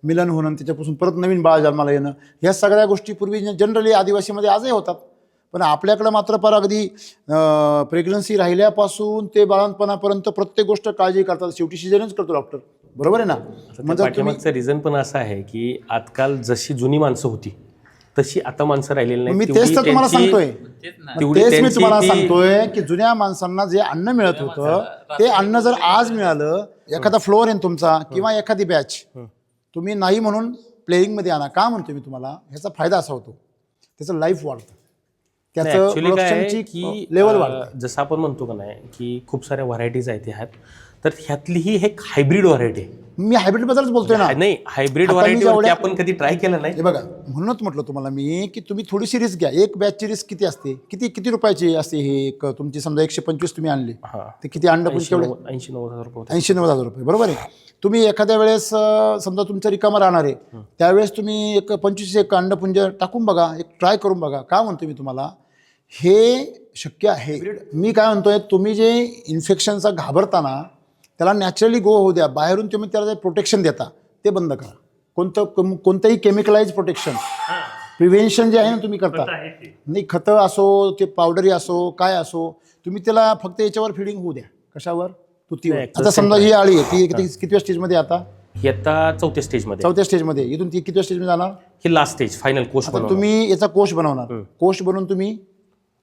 मिलन होणं, त्याच्यापासून परत नवीन बाळ जन्माला येणं, ह्या सगळ्या गोष्टी पूर्वी जनरली आदिवासीमध्ये आजही होतात. पण आपल्याकडं मात्र फार अगदी प्रेग्नन्सी राहिल्यापासून ते बाळणपणापर्यंत प्रत्येक गोष्ट काळजी करतात. शेवटी सिजनच करतो डॉक्टर, बरोबर आहे ना. म्हणजे पाठीमागचं रिझन पण असं आहे की आजकाल जशी जुनी माणसं होती तशी आता माणसं राहिलेली नाही. मी तेच तर तुम्हाला सांगतोय, तेच मी तुम्हाला ती- सांगतोय की जुन्या माणसांना जे अन्न मिळत होतं ते अन्न जर आज मिळालं, एखादा फ्लोअर आहे तुमचा किंवा एखादी बॅच तुम्ही नाही म्हणून प्लेइंगमध्ये आणा. का म्हणतोय मी तुम्हाला, ह्याचा फायदा असा होतो, त्याचं लाईफ वाढतं, त्याचं प्रोडक्शनची लेवल वाढतं. जसं आपण म्हणतो का नाही की खूप साऱ्या व्हरायटीज आहेत ह्यात, तर ह्यातली ही एक हायब्रिड व्हरायटी आहे. मी हायब्रिड बद्दलच बोलतोय ना. नाही, हायब्रिड आता मी व्हरायटी जेवढ्या- आपण कधी ट्राय केलं नाही. हे बघा, म्हणूनच म्हटलं तुम्हाला मी की तुम्ही थोडीशी रिस्क घ्या. एक बॅचची रिस्क किती असते, किती रुपयाची असते? हे एक तुमची समजा 125 तुम्ही आणले, ते किती अंड पण केवढे? 80-90 हजार रुपये. 80-90 रुपये, बरोबर आहे. तुम्ही एखाद्या वेळेस समजा तुमचं रिकामा राहणार आहे, त्यावेळेस तुम्ही एक 25 एक अंडपुंज टाकून बघा, एक ट्राय करून बघा. का म्हणतो मी तुम्हाला, हे शक्य आहे. मी काय म्हणतोय, तुम्ही जे इन्फेक्शनचा घाबरताना त्याला नॅचरली ग्रो होऊ द्या. बाहेरून तुम्ही त्याला जे प्रोटेक्शन देता ते बंद करा. कोणतंही केमिकलाइज प्रोटेक्शन, प्रिव्हेन्शन जे आहे ना तुम्ही करता, नाही खतं असो, ते पावडरी असो, काय असो, तुम्ही त्याला फक्त याच्यावर फिडिंग होऊ द्या. कशावर? तुतीवर. आता समजा ही आळी आहे, ती कितव्या स्टेजमध्ये आता? ही आता 4थ्या स्टेजमध्ये. 4थ्या स्टेजमध्ये. इथून ती कितव्या स्टेजमध्ये जाणार? ही लास्ट स्टेज, फायनल कोर्स. तुम्ही याचा कोश बनवणार, कोश बनवून तुम्ही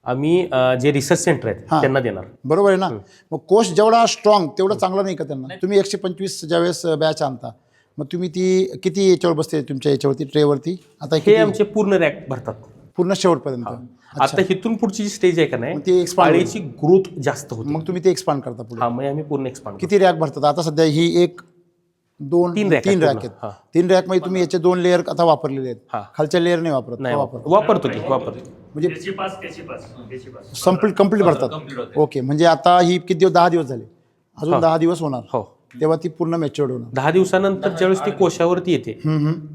आम्ही जे रिसर्च सेंटर आहेत त्यांना देणार, बरोबर आहे ना. मग कोश जेवढा स्ट्रॉंग तेवढं चांगलं नाही का त्यांना. तुम्ही 125 ज्यावेळेस बॅच आणता, मग तुम्ही ती किती याच्यावर बसते तुमच्या याच्यावरती ट्रेवरती? आता हे आमचे पूर्ण रॅक भरतात. पूर्ण शेवटपर्यंत. आता इथून पुढची जी स्टेज आहे का मग ती नाही expand पाळीची ग्रोथ जास्त होते. मग तुम्ही ते एक्सपांड करता पुढे. हा मग आम्ही पूर्ण एक्सपांड किती रॅक भरतात आता सध्या? ही एक दोन तीन rack तीन आहेत रॅक पूर्ण. आहेत. 3 रॅक मध्ये तुम्ही याचे 2 लेअर आता वापरलेले आहेत. हा. खालच्या लेअर नाही वापरत नाही का वापरता? वापरतो म्हणजे त्याची पास कंप्लीट भरतात. ओके, म्हणजे आता ही किती दिवस? 10 दिवस झाले, अजून 10 दिवस होणार, हो. तेव्हा ती पूर्ण मॅच्युअर्ड होणार. 10 दिवसानंतर ज्यावेळेस ती कोशावरती येते,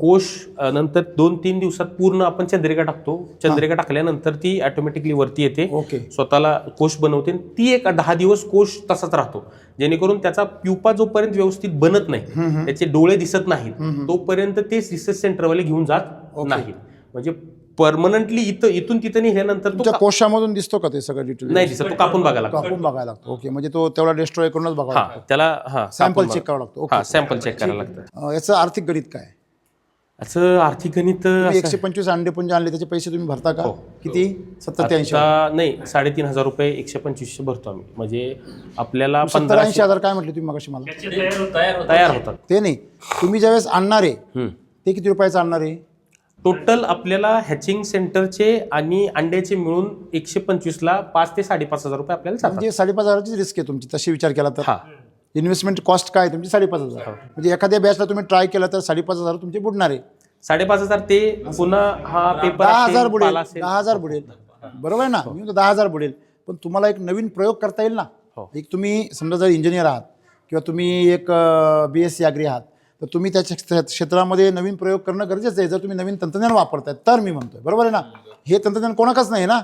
कोश नंतर 2-3 दिवसात पूर्ण आपण चंद्रिका टाकतो. चंद्रिका टाकल्यानंतर ती ऑटोमॅटिकली वरती येते, ओके. स्वतःला कोश बनवते. ती एक 10 दिवस कोश तसाच राहतो, जेणेकरून त्याचा प्युपा जोपर्यंत व्यवस्थित बनत नाही, त्याचे डोळे दिसत नाहीत, तोपर्यंत ते रिसर्च सेंटरवाले घेऊन जात नाहीत. म्हणजे परमनंटली इथून तिथं नेल्यानंतर तो तुमच्या कोशामधून दिसतो का ते सगळं डिटेल? नाही दिसत, तो कापून बघायला लागतो. कापून बघायला लागतो. ओके, म्हणजे तो तेवढा डिस्ट्रॉय करूनच बघावा हा लागतो. त्याला सॅम्पल चेक करावं लागतो. ओके. हा सॅम्पल चेक करायला लागतं. याचं आर्थिक गणित काय? असं आर्थिक गणित तुम्ही 125 अंडेपुंज आणले, त्याचे पैसे तुम्ही भरता का? किती? 70-80? आता नाही 3,500 रुपये 125 भरतो आम्ही. म्हणजे आपल्याला 70-80 हजार काय म्हटले तुम्ही मगाशी मला? तयार होतात. ते नाही, तुम्ही ज्यावेळेस आणणार आहे ते किती रुपयाचं आणणार आहे? टोटल आपल्याला हॅचिंग सेंटरचे आणि अंड्याचे मिळून 125ला 5 ते 5,500 रुपये आपल्याला जातात. म्हणजे 5,500ची रिस्क आहे तुमची तशी विचार केला तर. हा. इन्व्हेस्टमेंट कॉस्ट काय तुमची? 5,500. म्हणजे एखाद्या बॅचला तुम्ही ट्राय केला तर 5,500 तुमचे बुडणार आहे. 5,500 ते पुन्हा हा पेपर 10,000 बुडेल. 10,000 बुडेल, बरोबर आहे ना? मी म्हणतो 10,000 बुडेल, पण तुम्हाला एक नवीन प्रयोग करता येईल ना. एक तुम्ही समजा जर इंजिनियर आहात किंवा तुम्ही एक BSc ॲग्री आहात, तर तुम्ही त्या क्षेत्रामध्ये नवीन प्रयोग करणं गरजेचं आहे. जर तुम्ही नवीन तंत्रज्ञान वापरताय तर मी म्हणतोय, बरोबर आहे ना? हे तंत्रज्ञान कोणाकच नाही ना.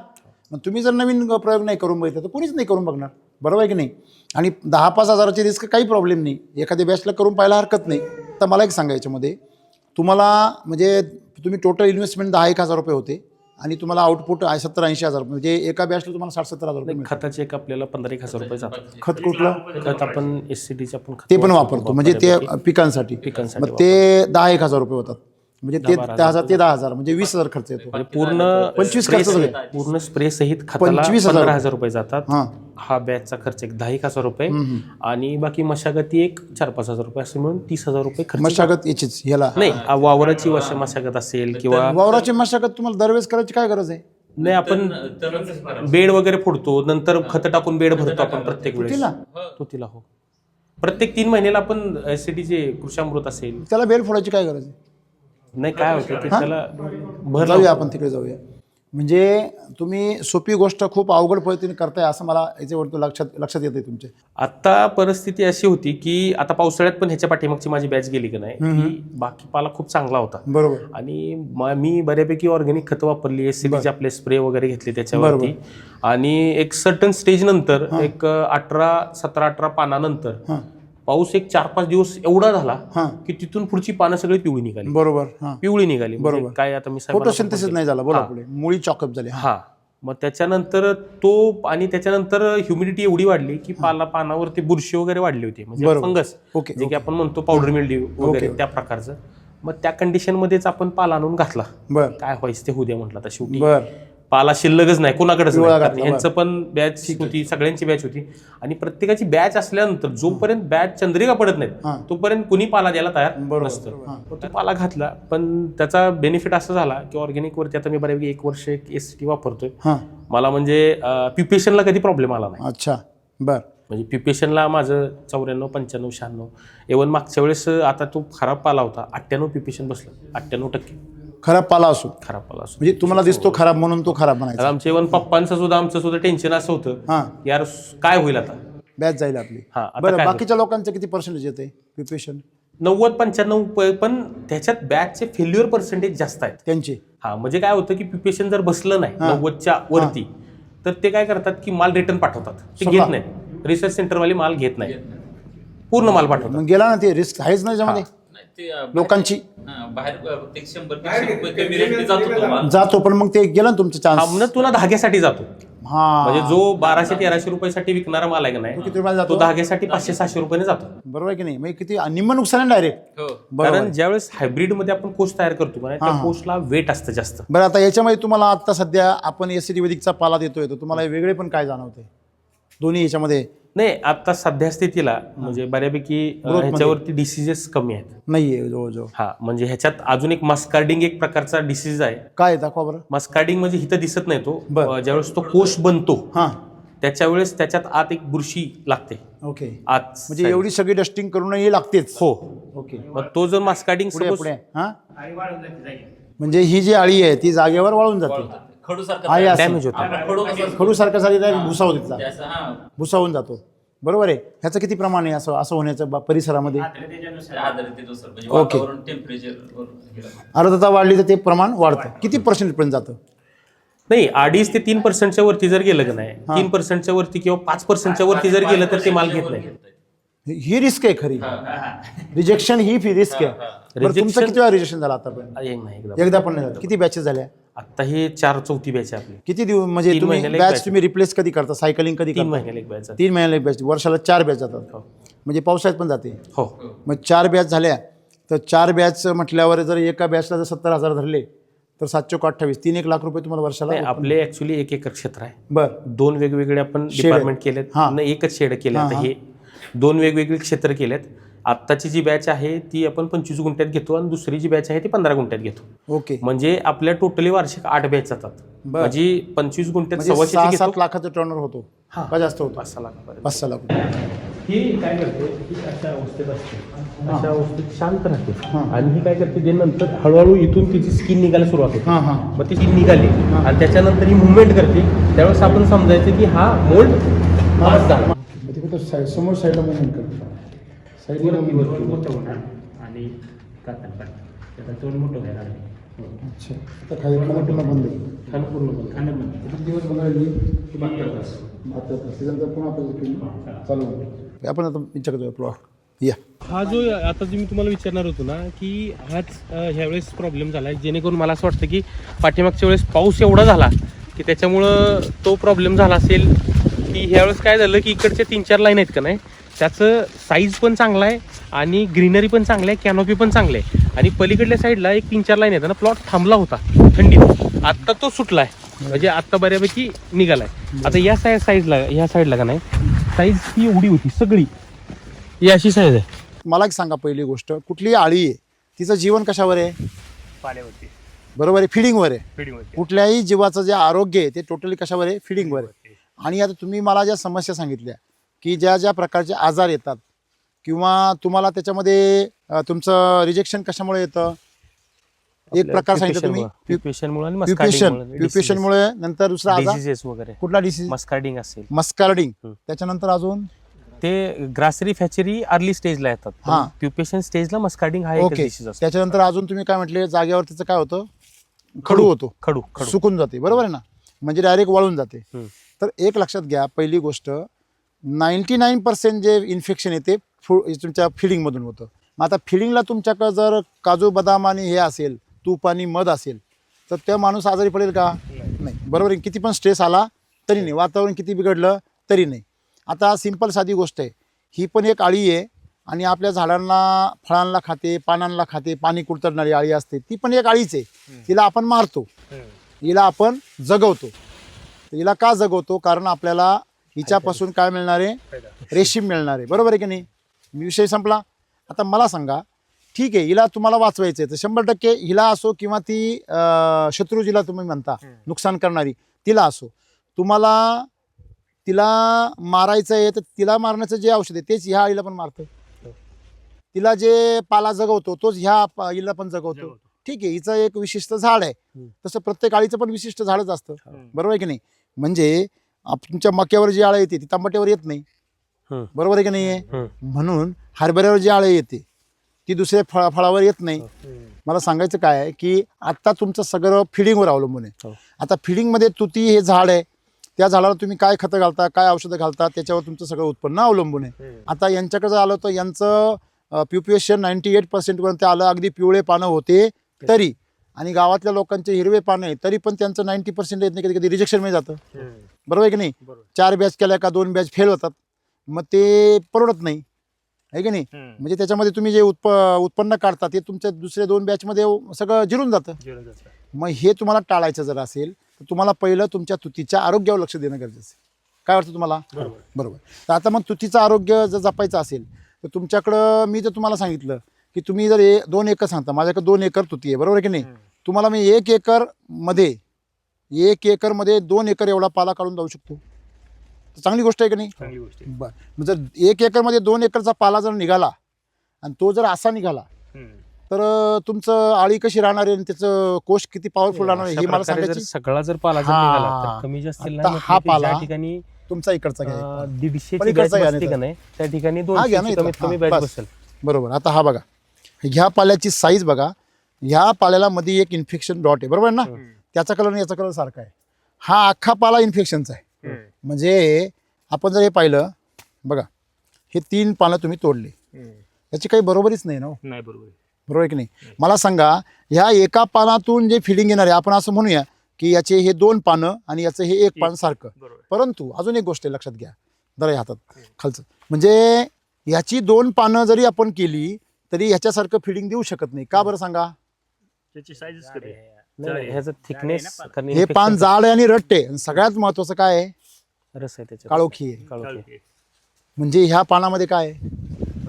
मग तुम्ही जर नवीन प्रयोग नाही करून बघितलं तर कोणीच नाही करून बघणार, बरोबर आहे की नाही? आणि 10-5 हजाराची रिस्क काही प्रॉब्लेम नाही, एखाद्या बॅचला करून पाहायला हरकत नाही. तर मला एक सांगा, याच्यामध्ये तुम्हाला म्हणजे तुम्ही टोटल इन्व्हेस्टमेंट 10-1 हजार रुपये होते आणि तुम्हाला आउटपुट 70-80 हजार रुपये, म्हणजे एका बॅचला तुम्हाला 60-70 हजार रुपये मिळतात. खताचे एक आपल्याला 15-1 हजार रुपये जातात. खत कुठलं? खत आपण SCDचे आपण ते पण वापरतो, म्हणजे ते पिकांसाठी. मग ते 10-1 हजार रुपये होतात, म्हणजे ते 10,000 म्हणजे 20,000 खर्च येतो. पूर्ण 25 खर्च झाले. पूर्ण स्प्रे सहित खताला 25,000 15,000 रुपये जातात. हां. हा बॅचचा खर्च एक 10-1 हजार रुपये आणि बाकी मशागती एक 4-5 हजार रुपये असं मिळून 30,000 रुपये खर्च. मशागत याचीच ह्याला नाही वावराची मशागत असेल किंवा वावराची मशागत तुम्हाला दरवेळेस करायची काय गरज आहे? नाही आपण बेड वगैरे फोडतो, नंतर खत टाकून बेड भरतो आपण प्रत्येक वेळेस. तुतीला हो, प्रत्येक 3 महिन्याला आपण SCDचे कृषामृत असेल. त्याला बेल फोडायची काय गरज आहे? नाही काय होतं की त्याला भर जाऊया आपण तिकडे जाऊया. म्हणजे तुम्ही सोपी गोष्ट खूप अवघड पद्धतीने करताय असं मला याच्यावर लक्षात येते तुमच्या. आता परिस्थिती अशी होती की आता पावसाळ्यात पण ह्याच्या पाठीमागची माझी बॅच गेली की नाही, की बाकी पाला खूप चांगला होता. बरोबर. आणि मी बऱ्यापैकी ऑर्गॅनिक खतं वापरली, SCDचे आपले स्प्रे वगैरे घेतले त्याच्यावरती. आणि एक सर्टन स्टेज नंतर एक 17-18 पानानंतर पाऊस एक 4-5 दिवस एवढा झाला की तिथून पुढची पानं सगळी पिवळी निघाली. बरोबर. पिवळी निघाली. बरोबर. काय आता मी फोटोसिंथेसिस नाही झाला, बोला पुढे. मुळी चॉकअप झाली. हा. मग त्याच्यानंतर आणि त्याच्यानंतर ह्युमिडिटी एवढी वाढली की पानावरती बुरशी वगैरे वाढली होती, म्हणजे फंगस, जे की आपण म्हणतो पावडर मिल्ड्यू वगैरे त्या प्रकारचं. मग त्या कंडिशन मध्येच आपण पाला आणून घातला. काय व्हायचं ते होऊ द्या म्हटलं. आता शेवटी पाला शिल्लकच नाही कोणाकडेच नाही. यांचं पण बॅच होती, सगळ्यांची बॅच होती आणि प्रत्येकाची बॅच असल्यानंतर जोपर्यंत बॅच चंद्रिका पडत नाहीत तोपर्यंत कुणी पाला द्यायला तयार नसतं. तो पाला घातला, पण त्याचा बेनिफिट असा झाला की ऑर्गॅनिक वरती आता मी बऱ्यापैकी 1 वर्ष SCD वापरतोय. मला म्हणजे प्युपेशनला कधी प्रॉब्लेम आला नाही. अच्छा, बर. म्हणजे प्युपेशनला माझं 94, 95, 96. इव्हन मागच्या वेळेस आता तो खराब पाला होता, 98 प्युपेशन बसलं. 98% खराब पाला असो, खराब पाला असो. म्हणजे तुम्हाला दिसतो खराब म्हणून तो खराब म्हणायचा. आमच्या इव्हन पप्पांचं सुद्धा आमचं सुद्धा टेन्शन असं होतं यार काय होईल आता, बॅच जाईल आपली. आता बरं, काय बाकीच्या लोकांचं किती पर्सेंटेज येते प्युपेशन? 90-95, पण त्याच्यात बॅचचे फेल्युअर पर्सेंटेज जास्त आहेत त्यांचे. म्हणजे काय होतं की प्युपेशन जर बसलं नाही 90च्या वरती तर ते काय करतात की माल रिटर्न पाठवतात. ते घेत नाहीत, रिसर्च सेंटरवाले माल घेत नाही, पूर्ण माल पाठवतात. मग गेला ना, ते रिस्क आहेच ना त्याच्यामध्ये लोकांची. बाहेर 100-150 रुपये कमी रेटने जातो, पण मग ते गेलं ना तुमचं चान्स. तुला धाग्यासाठी जातो. म्हणजे जो 1200-1300 रुपयासाठी विकणारा माल आहे का नाही, तो धाग्यासाठी 500-600 रुपयाने जातो. बरोबर आहे की नाही? म्हणजे किती निम्म नुकसान आहे डायरेक्ट. कारण ज्यावेळेस हायब्रिड मध्ये आपण कोष तयार करतो त्या कोषला वेट असतं जास्त. बरं, आता याच्यामध्ये तुम्हाला आता सध्या आपण SCD वैदिकचा पाला देतोय, तर तुम्हाला वेगळे पण काय जाणवते दोन्ही याच्यामध्ये? नाही, आता सध्या स्थितीला म्हणजे बऱ्यापैकी ह्याच्यावरती डिसीजेस कमी आहेत. नाहीये जवळजवळ. हा, म्हणजे ह्याच्यात अजून एक मस्कार्डिंग एक प्रकारचा डिसीज आहे. काय दाखवा बरं. मस्कार्डिंग म्हणजे इथं दिसत नाही तो, बरं. ज्यावेळेस तो कोश बनतो हां त्याच्या वेळेस त्याच्यात आत एक बुरशी लागते ओके. आत म्हणजे एवढी सगळी डस्टिंग करूनही लागतेच. हो. ओके. मग तो जर मस्कार्डिंग पुढे पुढे हां आणि वाढून जाते जागी. म्हणजे ही जी आळी आहे ती जागेवर वाळून जाते. खडूसारखं आहे असं. डॅमेज होतो. आपला खडू कसं खडूसारखा झालेला आहे, भुसा होत तिथला. असं, हा, भुसा होऊन जातो. बरोबर आहे. ह्याचं किती प्रमाण आहे असं असं होण्याचं परिसरामध्ये? आर्द्रतेनुसार आर्द्रतेनुसार म्हणजे ओके. वातावरण टेम्परेचर. आर्द्रता वाढली तर ते प्रमाण वाढतं. किती पर्सेंटपर्यंत जातं? नाही, 2.5 ते 3% वरती जर गेलं की नाही, 3% वरती किंवा 5% वरती जर गेलं तर ते माल घेत नाही. ही रिस्क आहे खरी. रिजेक्शन ही रिस्क आहे. बरं, तुमचं Rejection- किती वेळा रिजेक्शन झालं आतापर्यंत? एक नाही, एकदा. एकदा पण नाही झालं. किती बॅचेस झाल्या? आता हे 4-4थी बॅच आहे आपली. किती दिवस म्हणजे 3 तुम्ही महिन्याला एक बॅच batch. तुम्ही रिप्लेस कधी करता? सायकलिंग कधी 3 करता? महिन्याला एक बॅच. 3 महिन्याला एक बॅच. वर्षाला 4 बॅच जातात. म्हणजे पावसाळ्यात पण जाते. हो. मग 4 बॅच झाल्या तर 4 बॅच म्हटल्यावर जर एका बॅचला जर 70,000 धरले तर 7-28 3-1 लाख रुपये तुम्हाला वर्षाला. नाही, आपले ऍक्च्युली 1 एकर क्षेत्र आहे. बरं. 2 वेगवेगळे आपण Shed डिपार्टमेंट आहे. केलेत. हां. नाही, एकच शेड केले. हां, आता हां. हे 2 वेगवेगळे क्षेत्र केलेत. आत्ताची जी बॅच आहे ती आपण 25 गुंठ्यात घेतो आणि दुसरी जी बॅच आहे ती 15 गुंठ्यात घेतो. ओके. म्हणजे आपल्या टोटली वार्षिक 8 बॅच जातात. बरं. म्हणजे 25 गुंठ्यात म्हणजे 600 घेतो. 6-7 लाखाचं टर्नर होतो का जास्त होतो? 5-6 लाखापर्यंत. 5-6 लाख रुपये. ही काय करते, ही अशा अवस्थेत असते, अशा अवस्थेत शांत राहते आणि ही काय करते, ते नंतर हळूहळू इथून तिची स्किन निघायला सुरुवात होते. हां हां. मग ती स्किन निघाली आणि त्याच्यानंतर ही मुवमेंट करते. त्यावेळेस आपण समजायचं की हा मोल्ड पास झाला. ते कुठं समोर साईडला मुवमेंट करतो. साईडला मोठं होणार आणि कातल पण त्याचा तोंड मोठं व्हायला लागलं. अच्छा. आता खाली खाणं पुन्हा बंद आहे. खाणं पूर्ण बंद. खाणं बंद. किती दिवस बंद राहिली? 72 तास. आता त्याच्यानंतर पुन्हा आपल्याला चालू होईल. आपण आता विचारतो प्लॉट या. हा जो आता जे मी तुम्हाला विचारणार होतो ना, की हाच ह्यावेळेस प्रॉब्लेम झाला आहे, जेणेकरून मला असं वाटतं की पाठीमागच्या वेळेस पाऊस एवढा झाला की त्याच्यामुळं तो प्रॉब्लेम झाला असेल. की ह्यावेळेस काय झालं की इकडच्या 3-4 लाईन आहेत का नाही, त्याचं साईज पण चांगला आहे आणि ग्रीनरी पण चांगलं आहे, कॅनोपी पण चांगलं आहे. आणि पलीकडल्या साईडला एक 3-4 लाईन आहेत ना, प्लॉट थांबला होता थंडीत. आत्ता तो सुटला आहे, म्हणजे आत्ता बऱ्यापैकी निघाला आहे. आता या ह्या साईडला का नाही, साईज ही एवढी होती सगळी, ही अशी साईज आहे. मला एक सांगा, पहिली गोष्ट, कुठली आळी आहे तिचं जीवन कशावर आहे? पाण्यावरती बरोबर आहे, फिडिंगवर आहे. पिढीवरती. कुठल्याही जीवाचं जे आरोग्य आहे ते टोटली कशावर आहे? फिडिंगवर आहे. आणि आता तुम्ही मला ज्या समस्या सांगितल्या की ज्या ज्या प्रकारचे आजार येतात किंवा तुम्हाला त्याच्यामध्ये तुमचं रिजेक्शन कशामुळे येतं, एक प्रकार सांगितलं तुम्ही, प्युपेशनमुळे, नंतर दुसरा आजार डिसीजेस वगैरे, कुठला डिसीज? मस्कार्डिंग असेल, मस्कार्डिंग. त्याच्यानंतर अजून ते ग्रासरी फॅचरी अर्ली स्टेजला येतात. हां. प्युपेशन स्टेजला मस्कार्डिंग हा एक ओके. डिसीज असतो. त्याच्यानंतर अजून तुम्ही काय म्हटले, जागेवर त्याचं काय होतं? खडू होतो, खडू सुकून जाते. बरोबर आहे ना, म्हणजे डायरेक्ट वाळून जाते. तर एक लक्षात घ्या, पहिली गोष्ट, 99% जे इन्फेक्शन येते तुमच्या फिडिंगमधून होतं. मग आता फिडिंगला तुमच्याकडं जर काजू बदाम आणि हे असेल, तूप आणि मध असेल, तर त्या माणूस आजारी पडेल का? नाही. बरोबर आहे. किती पण स्ट्रेस आला तरी नाही, वातावरण किती बिघडलं तरी नाही. आता सिंपल साधी गोष्ट आहे, ही पण एक आळी आहे आणि आपल्या झाडांना, फळांना खाते, पानांना खाते, पाणी कुरतडणारी आळी असते, ती पण एक आळीच आहे. तिला आपण मारतो, हिला आपण जगवतो. हिला का जगवतो? कारण आपल्याला हिच्यापासून काय मिळणार आहे? रेशीम मिळणार आहे. बरोबर आहे की नाही? विषय संपला. आता मला सांगा, ठीक आहे, हिला तुम्हाला वाचवायचं आहे तर 100% हिला असो किंवा ती शत्रू जिला तुम्ही म्हणता नुकसान करणारी तिला असो, तुम्हाला तिला मारायचं आहे तर तिला मारण्याचं जे औषध आहे तेच ह्या आईला पण मारतं. तिला जे पाला जगवतो तोच ह्या आईला पण जगवतो. ठीक आहे, हिचं एक विशिष्ट झाड आहे, तसं प्रत्येक आळीचं पण विशिष्ट झाडच असतं. बरोबर आहे की नाही? म्हणजे तुमच्या मक्यावर जी आळं येते ती तांबट्यावर येत नाही. बरोबर आहे की नाही? म्हणून हरभऱ्यावर जी आळं येते ती दुसऱ्या फळावर येत नाही. मला सांगायचं काय आहे की आता तुमचं सगळं फिडिंगवर अवलंबून आहे. आता फिडिंगमध्ये तुती हे झाड आहे, त्या झाडाला तुम्ही काय खतं घालता, काय औषधं घालता, त्याच्यावर तुमचं सगळं उत्पन्न अवलंबून आहे. आता यांच्याकडे जर आलं तर यांचं प्युपेशन 98% पर्यंत आलं, अगदी पिवळे पानं होते तरी, आणि गावातल्या लोकांचे हिरवे पानं आहे तरी पण त्यांचं 90% येत नाही, कधी कधी रिजेक्शन मिळून जातं. बरोबर आहे की नाही? 4 बॅच केल्या का 2 बॅच फेल होतात, मग ते परवडत नाही, आहे की नाही? म्हणजे त्याच्यामध्ये तुम्ही जे उत्पन्न काढता ते तुमच्या दुसऱ्या 2 बॅचमध्ये सगळं जिरून जातं. मग हे तुम्हाला टाळायचं जर असेल तर तुम्हाला पहिलं तुमच्या तुतीच्या आरोग्यावर लक्ष देणं गरजेचं आहे. काय वाटतं तुम्हाला? बरोबर. तर आता मग तुतीचं आरोग्य जर जपायचं असेल तर तुमच्याकडं मी तर तुम्हाला सांगितलं की तुम्ही जर 2 एकर सांगता, माझ्याकडे 2 एकर तुती आहे, बरोबर आहे की नाही? तुम्हाला मी 1 एकरमध्ये 2 एकर एवढा पाला काढून जाऊ शकतो. तर चांगली गोष्ट आहे की नाही? चांगली गोष्ट आहे. बरं, मग जर 1 एकरमध्ये 2 एकरचा पाला जर निघाला आणि तो जर असा निघाला तर तुमचं आळी कशी राहणार आहे आणि त्याचं कोश किती पॉवरफुल राहणार आहे हे मला अशा प्रकारे जर सांगायची. सगळा जर पाला जर हा. निघाला तर कमी जास्त आता हा पाला ठिकाणी तुमचा इकडचा घ्या. 150 पण इकडचा घ्या ची नाही नाही त्या ठिकाणी हा, घ्या 200 नाही कमीत तर. कमी हा, बॅच बस. बसेल. बरोबर. आता हा बघा, ह्या पाल्याची साईज बघा, ह्या पाल्याला मध्ये एक इन्फेक्शन डॉट आहे, बरोबर आहे ना? त्याचा कलर आणि याचा कलर सारखा आहे. हा अख्खा पाला इन्फेक्शनचा आहे. म्हणजे आपण जर हे पाहिलं बघा, हे 3 पानं तुम्ही तोडले, याची काही बरोबरीच नाही ना हो. नाही बरोबर आहे. बरोबर आहे की नाही? मला सांगा, ह्या एका पानातून जे फिडिंग येणार आहे, आपण असं म्हणूया की याचे हे 2 पानं आणि याचं हे 1 पान सारखं. बरोबर. परंतु अजून एक गोष्ट आहे, लक्षात घ्या जरा या हातात खालचं, म्हणजे याची 2 पानं जरी आपण केली तरी ह्याच्यासारखं फिडिंग देऊ शकत नाही. का बरं सांगा? त्याची साईजच कमी आहे. नाही, ह्याचं थिकनेस हे पान जाड आहे आणि रट्टे आहे. आणि सगळ्यात महत्वाचं काय आहे? रस आहे त्याच्यात. काळोखी आहे. काळोखी. म्हणजे ह्या पानामध्ये काय आहे?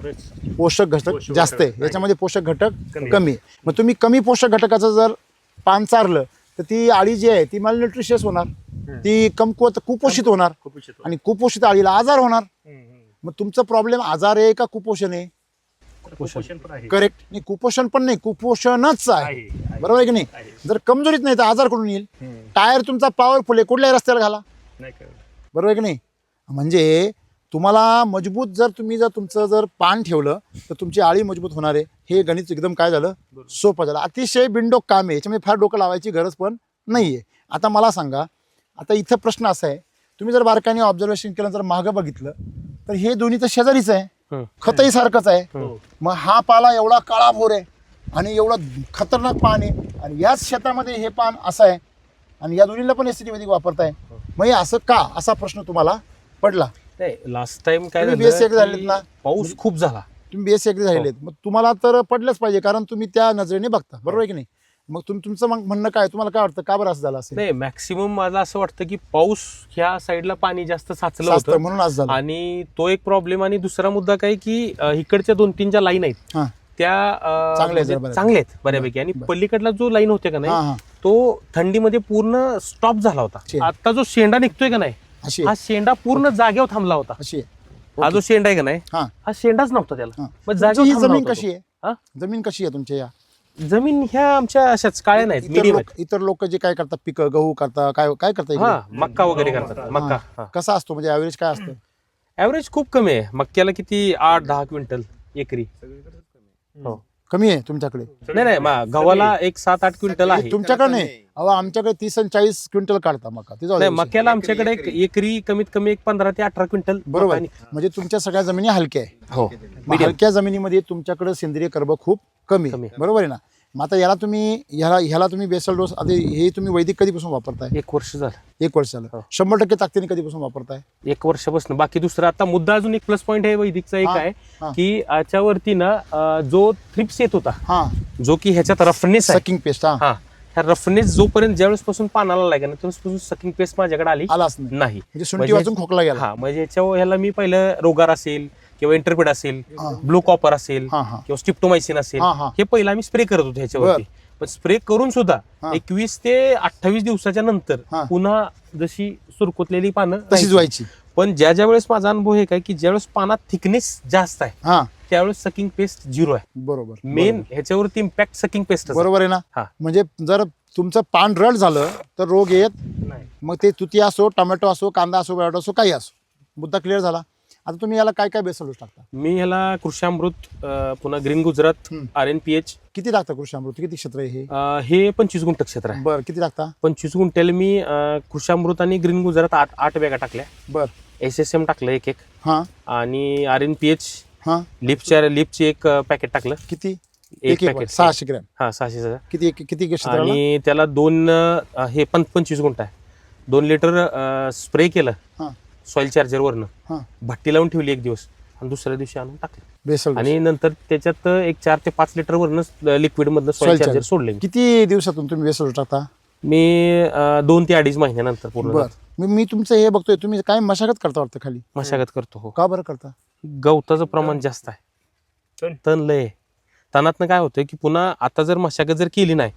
रस. पोषक घटक पोषक जास्त आहे, घटक याच्यामध्ये पोषक घटक कमी. कमी आहे. मग तुम्ही कमी पोषक घटकाचं जर पान चारलं तर ती आळी जी आहे ती malnutritious होणार, ती कमकुवत कुपोषित होणार कुपोषित होतं. आणि कुपोषित आळीला आजार होणार. हम्म, हम्म. मग तुमचं प्रॉब्लेम आजार आहे का कुपोषण आहे? कुपोषण पण आहे. करेक्ट. नाही, कुपोषण पण नाही, कुपोषणच आहे. आहे. बरोबर आहे की नाही? जर कमजोरीच नाही तर आजार कुठून येईल? टायर तुमचा पॉवरफुल आहे, कुठल्याही रस्त्याला घाला, नाही कळलं. बरोबर आहे की नाही? म्हणजे तुम्हाला मजबूत जर तुम्ही जर तुमचं जर पान ठेवलं तर तुमची आळी मजबूत होणार आहे. हे गणित एकदम काय झालं, सोपं झालं. अतिशय बिनडोक काम आहे, याच्यामध्ये फार डोकं लावायची गरज पण नाही आहे. आता मला सांगा, आता इथं प्रश्न असा आहे, तुम्ही जर बारकाईने ऑब्झर्वेशन केलं, जर मागं बघितलं तर हे दोन्ही तर शेजारीच आहे, खतही सारखंच आहे. मग हा पाला एवढा काळाभोर आहे आणि एवढं खतरनाक पान आहे आणि याच शेतामध्ये हे पान असं आहे आणि या दोन्हीला पण एसिडिमध्ये वापरताय. मग हे असं का, असा प्रश्न तुम्हाला पडला. नाही, लास्ट टाइम काय तुम्ही BSc झालं झालेत की ना? पाऊस खूप झाला. तुम्ही BSc ऍग्री झालेले आहेत, मग तुम्हाला तर पडलंच पाहिजे, कारण तुम्ही त्या नजरेने बघता, बरोबर आहे की नाही? मग तुमचं मग म्हणणं काय, तुम्हाला काय वाटतं, का बरं असं झालं असेल? नाही, मॅक्सिमम मला असं वाटतं की पाऊस ह्या साईडला पाणी जास्त साचलं साचतं होतं म्हणून असं झालं. आणि तो एक प्रॉब्लेम. आणि दुसरा मुद्दा काय की इकडच्या 2-3 ज्या लाईन आहेत हा त्या चांगल्या आहेत म्हणजे बऱ्यापैकी. चांगल्या आहेत बऱ्यापैकी. आणि पलीकडला जो लाईन होते का हा, नाही, हा. तो थंडीमध्ये पूर्ण स्टॉप झाला होता. शे. आता जो शेंडा निघतोय का नाही, अशी हा शेंडा पूर्ण जागेवर थांबला होता. अशी आहे. हा जो शेंडा आहे का नाही, हा हा शेंडाच नव्हता त्याला. हा. मग तुमची जागेवर ही थांबला जमीन होता कशी तो. आहे? हा? जमीन कशी आहे तुमच्या? या जमीन ह्या आमच्या अशाच काळ्या नाहीत, मीडियम आहेत. इतर लोक जे काय करतात, पिकं गहू करता, काय काय करता इकडे? हा, मक्का वगैरे करतात. मक्का. हा. कसा असतो, म्हणजे ऍव्हरेज काय असतं? ऍव्हरेज खूप कमी आहे मक्याला. किती 8-10 क्विंटल एकरी. हो. कमी आहे तुमच्याकडे? नाही, गव्हाला एक 7-8 क्विंटल आहे. तुमच्याकडे नाही, अहो आमच्याकडे 30 आणि 40 क्विंटल काढता मका. ते जाऊ नाही, दे. मक्याला आमच्याकडे एकरी कमीत कमी 15 ते 18 क्विंटल. बरोबर आहे. म्हणजे तुमच्या सगळ्या जमिनी हलक्या आहे. हो. मग हलक्या जमिनीमध्ये तुमच्याकडे सेंद्रिय कर्ब खूप कमी आहे. बरोबर आहे ना? मग आता याला तुम्ही बेसल डोस, आता हे तुम्ही वैदिक कधीपासून वापरताय? 1 वर्ष झालं. 1 वर्ष झालं. 100% ताकदीने कधीपासून वापरताय? 1 वर्षापासून. बाकी दुसरा आता मुद्दा अजून एक प्लस पॉईंट आहे वैदिकचा एक हा, आहे हा. की याच्यावरती ना जो थ्रिप्स येत होता, हा, जो की ह्याच्यात रफनेस आहे. Sucking paste. हा, हा, ह्या रफनेस जोपर्यंत ज्यावेळेस पासून पानाला लागेल ना, त्यावेळेसपासून सकिंग पेस्ट माझ्याकडे आली आलाच नाही. नाही. म्हणजे सुंठी वाजून खोकला गेला. हा, म्हणजे ह्याला मी पहिलं रोगार असेल किंवा इंटरपेड असेल, ब्लू कॉपर असेल हा, हा. किंवा स्टिप्टोमायसिन असेल, हा, हा. हे पहिलं आम्ही स्प्रे करत होतो ह्याच्यावरती. पण स्प्रे करून सुद्धा हा. 21 ते 28 दिवसाच्या नंतर हा. पुन्हा जशी सुरकुतलेली पानं तशीच राहायची. व्हायची. पण ज्या वेळेस माझा अनुभव आहे काय की ज्यावेळेस पानात थिकनेस जास्त आहे हा, त्यावेळेस सकिंग पेस्ट 0 आहे. बरोबर. मेन ह्याच्यावरती इम्पॅक्ट सकिंग पेस्ट. बरोबर आहे ना? हा. म्हणजे जर तुमचं पान रड झालं तर रोग येत नाही. मग ते तुती असो, टोमॅटो असो, कांदा असो, बटाटा असो, काही असो. मुद्दा क्लिअर झाला. आता तुम्ही याला काय काय बेसल डोस टाकता? मी ह्याला कृषामृत, पुन्हा ग्रीन गुजरात, RNPH. किती टाकता कृषी किती क्षेत्र आहे हे? हे 25 गुंठ क्षेत्र आहे. बरं, किती टाकता? 25 गुंठ्याला मी कृषामृत आणि ग्रीन गुजरात 8 बॅगा टाकल्या. बर. SSM टाकलं एक हा, आणि RNPH हा. लिपची एक पॅकेट टाकलं. किती? एक एक पॅकेट 600 ग्रॅम. हा, 600. किती क्षेत्राला? आणि त्याला 2 हे 25 गुंठ आहे. 2 लिटर स्प्रे केलं हा, सॉइल चार्जर वरनं, हा. भट्टी लावून ठेवली एक दिवस आणि दुसऱ्या दिवशी आणून टाकलं. Basal dose. आणि नंतर त्याच्यात एक 4 ते 5 लिटर वरनं लिक्विड मधनं सॉइल चार्जर सोडले. किती दिवसातून तुम्ही बेसल डोस टाकता? मी 2 ते 2.5 महिन्यानंतर पूर्ण बरं मी तुमचं हे बघतोय, तुम्ही काय मशागत करता वाटतं खाली? मशागत करतो. हो, का बरं करता? गवताचं प्रमाण जास्त आहे, तण लय आहे. तणातनं काय होतं की पुन्हा आता जर मशागत जर केली नाही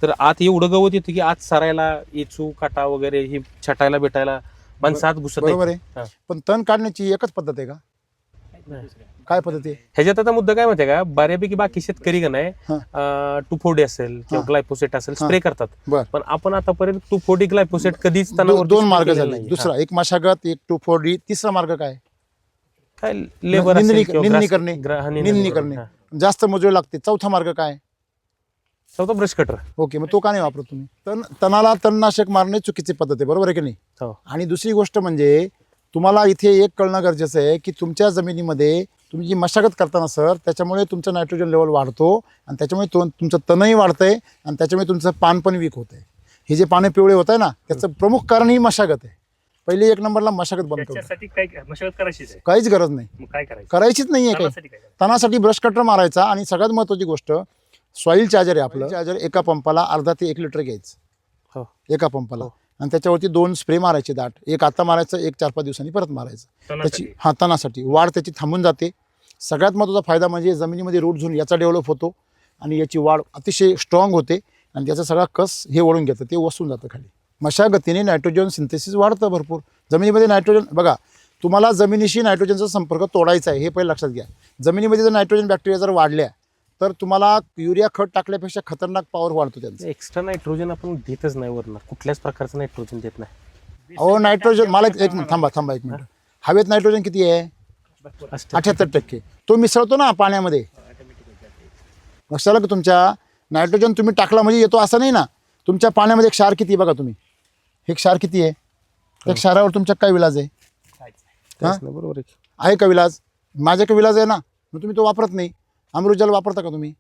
तर आत एवढं गवत येतं की आत सरायला येचू काटा वगैरे ही छटायला भेटायला माणसं आत घुसत बरोबर नाहीत. आहे. पण तण काढण्याची एकच पद्धत आहे का? काय पद्धत आहे? ह्याच्यात आता मुद्दा काय माहितीये का, बऱ्यापैकी बाकी शेतकरी का नाही 2,4-D असेल किंवा ग्लायफोसेट असेल स्प्रे करतात, बरं. पण आपण आतापर्यंत 2,4-D ग्लायफोसेट कधीच दोन तणावर मार्ग झाले. दुसरा एक मशागत, एक 2,4-D. तिसरा मार्ग काय? काय लेबर निंदणी करणे. निंदणी करणे जास्त मजुरी लागते. चौथा मार्ग काय? चौथा ब्रश कटर. ओके, मग तो का नाही वापरत तुम्ही? तणाला तणनाशक मारणे चुकीची पद्धत आहे, बरोबर आहे की नाही? हो. आणि दुसरी गोष्ट म्हणजे तुम्हाला इथे एक कळणं गरजेचं आहे की तुमच्या जमिनीमध्ये तुम्ही जी मशागत करताना सर, त्याच्यामुळे तुमचं नायट्रोजन लेवल वाढतो आणि त्याच्यामुळे तुमचं तणही वाढतंय आणि त्याच्यामुळे तुमचं पान पण वीक होतंय. हे जे पाने पिवळे होत आहे ना, त्याचं प्रमुख कारण ही मशागत आहे. पहिली 1 नंबरला मशागत बंद करू. त्याच्यासाठी काय मशागत करायचीच आहे, काहीच गरज नाही, मग काय करायचं? करायचीच नाहीये काही. तणासाठी काय करायचं? तणासाठी ब्रश कटर मारायचा. आणि सगळ्यात महत्त्वाची गोष्ट सॉईल चार्जर आहे आपलं. चार्जर एका पंपाला अर्धा ते 1 लिटर घ्यायचं, हो. एका पंपाला. आणि त्याच्यावरती 2 स्प्रे मारायचे दाट. एक आता मारायचं, एक 4-5 दिवसांनी परत मारायचं. त्याची तणासाठी वाढ त्याची थांबून जाते. सगळ्यात महत्त्वाचा फायदा म्हणजे जमिनीमध्ये रूट झोन याचा डेव्हलप होतो आणि याची वाढ अतिशय स्ट्रॉंग होते आणि त्याचा सगळा कस हे ओढून घेतं, ते वसून जातं खाली. मशागतीने नायट्रोजन सिंथेसिस वाढतं भरपूर जमिनीमध्ये. नायट्रोजन बघा, तुम्हाला जमिनीशी नायट्रोजनचा संपर्क तोडायचा आहे, हे पहिले लक्षात घ्या. जमिनीमध्ये जर नायट्रोजन बॅक्टेरिया जर वाढल्या तर तुम्हाला युरिया खत टाकल्यापेक्षा खतरनाक पॉवर वाढतो त्यांचा. एक्स्ट्रा नायट्रोजन आपण देतच नाही वरनं, कुठल्याच प्रकारचं नायट्रोजन देत नाही. अहो नायट्रोजन मला एक मिनिट थांबा 1 मिनिट. हवेत नायट्रोजन किती आहे? 78%. तो मिसळतो ना पाण्यामध्ये. लक्षात आलं का तुमच्या? नायट्रोजन तुम्ही टाकला म्हणजे येतो असं नाही ना. तुमच्या पाण्यामध्ये एक क्षार किती आहे बघा तुम्ही. हे क्षार किती आहे? त्या क्षारावर तुमच्या काय विलाज आहे? बरोबर आहे का विलाज? माझ्या का विलाज आहे ना, मग तुम्ही तो वापरत नाही. अमृतजल वापरता का तुम्ही?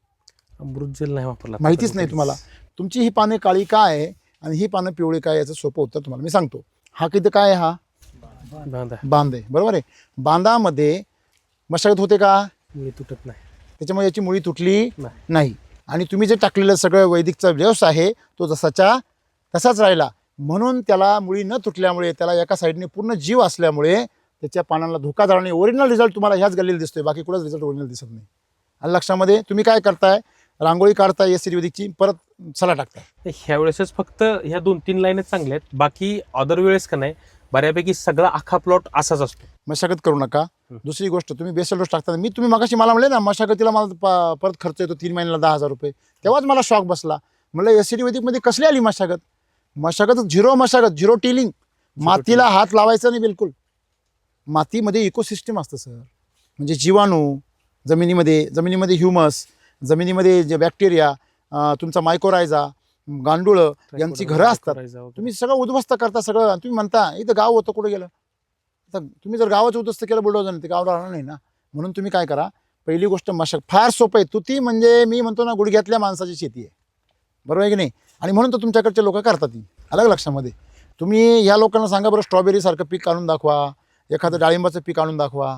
अमृतजल नाही वापरला, माहितीच नाही तुम्हाला. तुमची ही पाने काळी का आहे आणि ही पानं पिवळी काय, याचं सोपं उत्तर तुम्हाला मी सांगतो. हा किती काय आहे? हा बांध आहे, बरोबर आहे. बांधामध्ये मशागत होते का? मुळी तुटत नाही, त्याच्यामुळे याची मुळी तुटली नाही. आणि तुम्ही जे टाकलेलं सगळं वैदिकचा व्यवसाय आहे तो जसाच्या तसाच राहिला. म्हणून त्याला मुळी न तुटल्यामुळे, त्याला एका साईडने पूर्ण जीव असल्यामुळे त्याच्या पानाला धोका झाला नाही. ओरिजिनल रिझल्ट तुम्हाला ह्याच गल्लीला दिसतोय, बाकी कुठलाच रिझल्ट ओरिजिनल दिसत नाही. आणि लक्षामध्ये तुम्ही काय करताय? रांगोळी काढताय एस वैदिकची, परत सला टाकताय. ह्या वेळेसच फक्त ह्या 2-3 लाईनच चांगल्या आहेत, बाकी अदर वेळेस का नाही बऱ्यापैकी सगळा अख्खा प्लॉट असाच असतो. मशागत करू नका. दुसरी गोष्ट, तुम्ही बेसल डोस टाकता. तुम्ही मगाशी मला म्हणले ना मशागतीला मला परत खर्च येतो 3 महिन्याला 10,000 रुपये. तेव्हाच मला शॉक बसला. म्हणलं एस वैदिकमध्ये कसली आली मशागत? मशागत झिरो मशागत, झिरो टिलिंग. मातीला हात लावायचा नाही बिलकुल. मातीमध्ये इकोसिस्टम असतं सर, म्हणजे जीवाणू जमिनीमध्ये ह्युमस, जमिनीमध्ये जे बॅक्टेरिया, तुमचा मायकोरायझा, गांडुळं यांची घरं असतात. तुम्ही सगळं उद्ध्वस्त करता सगळं. तुम्ही म्हणता इथं गाव होतं, कुठं गेलं? तर तुम्ही जर गावाचं उद्ध्वस्त केलं बुलडोझरने, ते गाव राहणार नाही ना. म्हणून तुम्ही काय करा, पहिली गोष्ट फार सोपं आहे. तुती म्हणजे मी म्हणतो ना गुडघ्यातल्या माणसाची शेती आहे, बरोबर आहे की नाही? आणि म्हणून तर तुमच्याकडचे लोक करतात ती. अलग लक्षामध्ये तुम्ही ह्या लोकांना सांगा बरं, स्ट्रॉबेरीसारखं पीक आणून दाखवा, एखादं डाळिंबाचं पीक आणून दाखवा.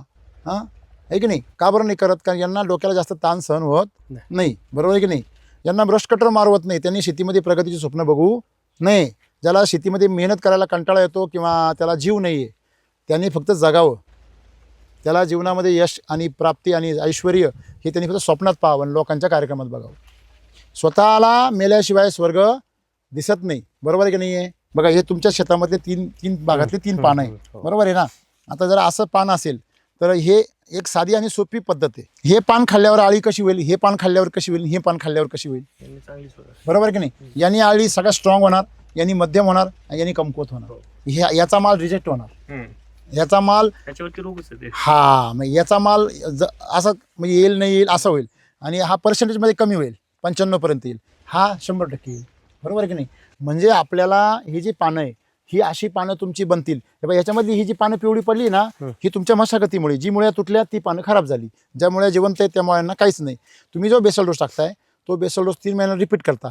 हां, आहे की नाही? का बरं नाही करत? कारण यांना डोक्याला जास्त ताण सहन होत नाही, बरोबर आहे की नाही? यांना ब्रश कटर मारवत नाही. त्यांनी शेतीमध्ये प्रगतीची स्वप्न बघू नये. ज्याला शेतीमध्ये मेहनत करायला कंटाळा येतो किंवा त्याला जीव नाही आहे, त्यांनी फक्त जगावं. त्याला जीवनामध्ये यश आणि प्राप्ती आणि ऐश्वर्य हे त्यांनी फक्त स्वप्नात पाहावं आणि लोकांच्या कार्यक्रमात बघावं. स्वतःला मेल्याशिवाय स्वर्ग दिसत नाही, बरोबर आहे की नाही आहे? बघा, हे तुमच्या शेतामधले तीन भागातले 3 पानं आहे, बरोबर आहे ना? आता जर असं पान असेल तर हे एक साधी आणि सोपी पद्धत आहे. हे पान खाल्ल्यावर आळी कशी होईल, हे पान खाल्ल्यावर कशी होईल, हे पान खाल्ल्यावर कशी होईल, बरोबर आहे की नाही? यांनी आळी सगळ्यात स्ट्रॉंग होणार, यांनी मध्यम होणार, यांनी कमकुवत होणार. याचा माल रिजेक्ट होणार, याचा माल त्याच्यावरती रोगच आहे. हा, मग याचा माल असं म्हणजे येईल नाही येईल असं होईल. आणि हा पर्सेंटेजमध्ये कमी होईल, 95 पर्यंत येईल. हा 100% येईल, बरोबर आहे की नाही? म्हणजे आपल्याला ही जी पानं आहे, ही अशी पानं तुमची बनतील. याच्यामधली ही जी पानं पिवळी पडली ना, ही तुमच्या मशागतीमुळे, जी मुळ्या तुटल्या ती पानं खराब झाली. ज्या मुळ्या जिवंत आहेत त्या मुळ्यांना काहीच नाही. तुम्ही जो बेसल डोस टाकताय तो बेसल डोस 3 महिन्याला रिपीट करता,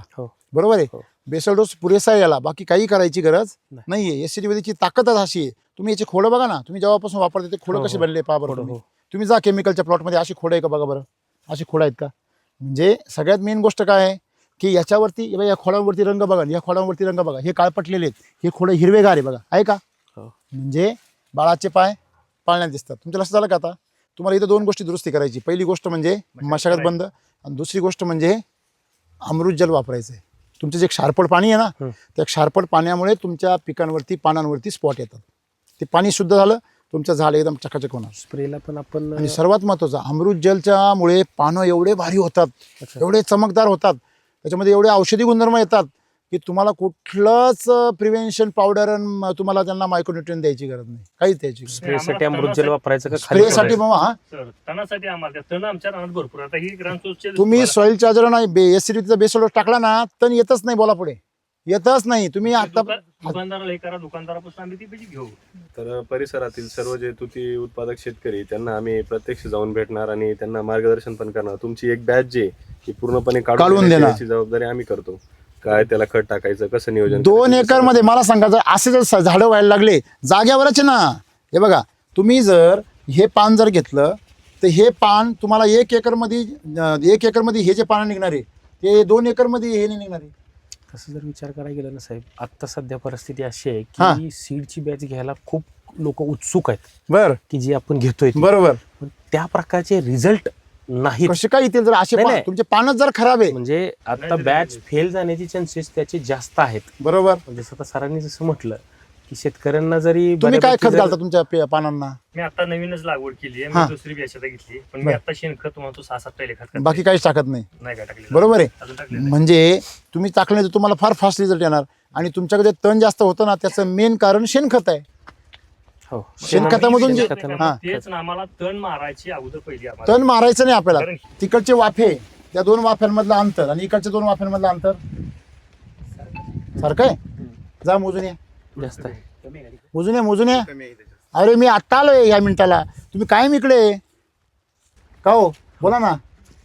बरोबर आहे? बेसल डोस पुरेसा आहे याला, बाकी काही करायची गरज नाही आहे. एस वैदिकची ताकदच अशी आहे. तुम्ही याची खोडं बघा ना, तुम्ही जेव्हापासून वापरते ते खोडं कसे बनले पहा बरं. तुम्ही जा केमिकलच्या प्लॉटमध्ये, अशी खोडं आहे का बघा बरं, अशी खोडं आहेत का? म्हणजे सगळ्यात मेन गोष्ट काय आहे, की याच्यावरती या खोडांवरती रंग बघा, या खोडांवरती रंग बघा, हे काळपटलेले आहेत, हे खोडं हिरवेगार आहे बघा, आहे का? म्हणजे बाळाचे पाय पाळण्यात दिसतात. तुमच्या लक्षात झालं का? आता तुम्हाला इथं 2 गोष्टी दुरुस्ती करायची. पहिली गोष्ट म्हणजे मशागत बंद, आणि दुसरी गोष्ट म्हणजे अमृत जल वापरायचं आहे. तुमचं जे क्षारपड पाणी आहे ना, त्या क्षारपड पाण्यामुळे तुमच्या पिकांवरती पानांवरती स्पॉट येतात. ते पाणी शुद्ध झालं, तुमचं झाड एकदम चकाचक होणार. स्प्रेला पण आपण आणि सर्वात महत्त्वाचं, अमृत जलच्या मुळे पानं एवढे भारी होतात, एवढे चमकदार होतात, त्याच्यामध्ये एवढे औषधी गुणधर्म येतात की तुम्हाला कुठलंच प्रिव्हेन्शन पावडर तुम्हाला त्यांना मायक्रोन्यूट्रिएंट द्यायची गरज नाही, काहीच द्यायची गरज नाही. स्प्रेसाठी अमृत जल वापरायचं का? स्प्रेसाठी बाबा हा सर तणासाठी आम्हाला तण आमच्या रानात भरपूर. आता ही ग्रामसोचे तुम्ही सॉइल चार्जर नाही एसिडिटीचा बेसल डोस टाकला ना, तण येतच नाही. बोला पुढे, येतच नाही. तुम्ही आता दुकानदाराला हे करा, दुकानदारापासून आम्ही ती पैसे घेऊ. तर परिसरातील सर्व जे तुती उत्पादक शेतकरी त्यांना आम्ही प्रत्यक्ष जाऊन भेटणार आणि त्यांना मार्गदर्शन पण करणार. तुमची एक बॅच जी ही पूर्णपणे काढून देणार. याची जबाबदारी आम्ही करतो. काय त्याला खत टाकायचं, कसं नियोजन 2 एकर मध्ये मला सांगायचं, असे जर झाडं व्हायला लागले जाग्यावरच ना. हे बघा, तुम्ही जर हे पान जर घेतलं तर हे पान तुम्हाला 1 एकरमध्ये हे जे पानं निघणारे ते 2 एकरमध्ये हे नाही निघणारे. तसं जर विचार करायला गेलं ना साहेब, आता सध्या परिस्थिती अशी आहे की सीडची बॅच घ्यायला खूप लोक उत्सुक आहेत, बर की जी आपण घेतोय ती. बरोबर. पण त्या प्रकारचे रिझल्ट नाही. कसे काय येतील जर असे नाही, नाही. तुमचे पानच जर खराब आहे? म्हणजे आता बॅच फेल जाण्याची चान्सेस त्याचे जास्त आहेत. बरोबर. जसं आता सरांनी जसं म्हटलं की शेतकऱ्यांना जरी तुम्ही काय बऱ्यापैकी खत घालता तुमच्या पानांना? मी आता नवीनच लागवड केली आहे, मी दुसरी बॅच आता घेतली, पण मी आता शेणखत म्हणतो 6-7 टैले खत बाकी काहीच टाकत नाही? नाही काय टाकले. बरोबर आहे. अजून टाकले म्हणजे तुम्ही टाकले तर तुम्हाला फार फास्ट रिझल्ट येणार. आणि तुमच्याकडे तण जास्त होतं ना, त्याचं मेन कारण शेणखत आहे. हो, शेणखतामधून जे तेच ना, आम्हाला तण मारायची अगोदर पहिली आम्हाला. तण मारायचं नाही आपल्याला. तिकडचे वाफे, त्या 2 वाफ्यांमधलं अंतर आणि इकडच्या 2 वाफ्यांमधलं अंतर सारखं आहे. जा मोजून या, जास्त आहे. मोजून या. अरे मी आत्ता आलोय या मिनिटाला, तुम्ही कायम इकडे का हो? बोला ना.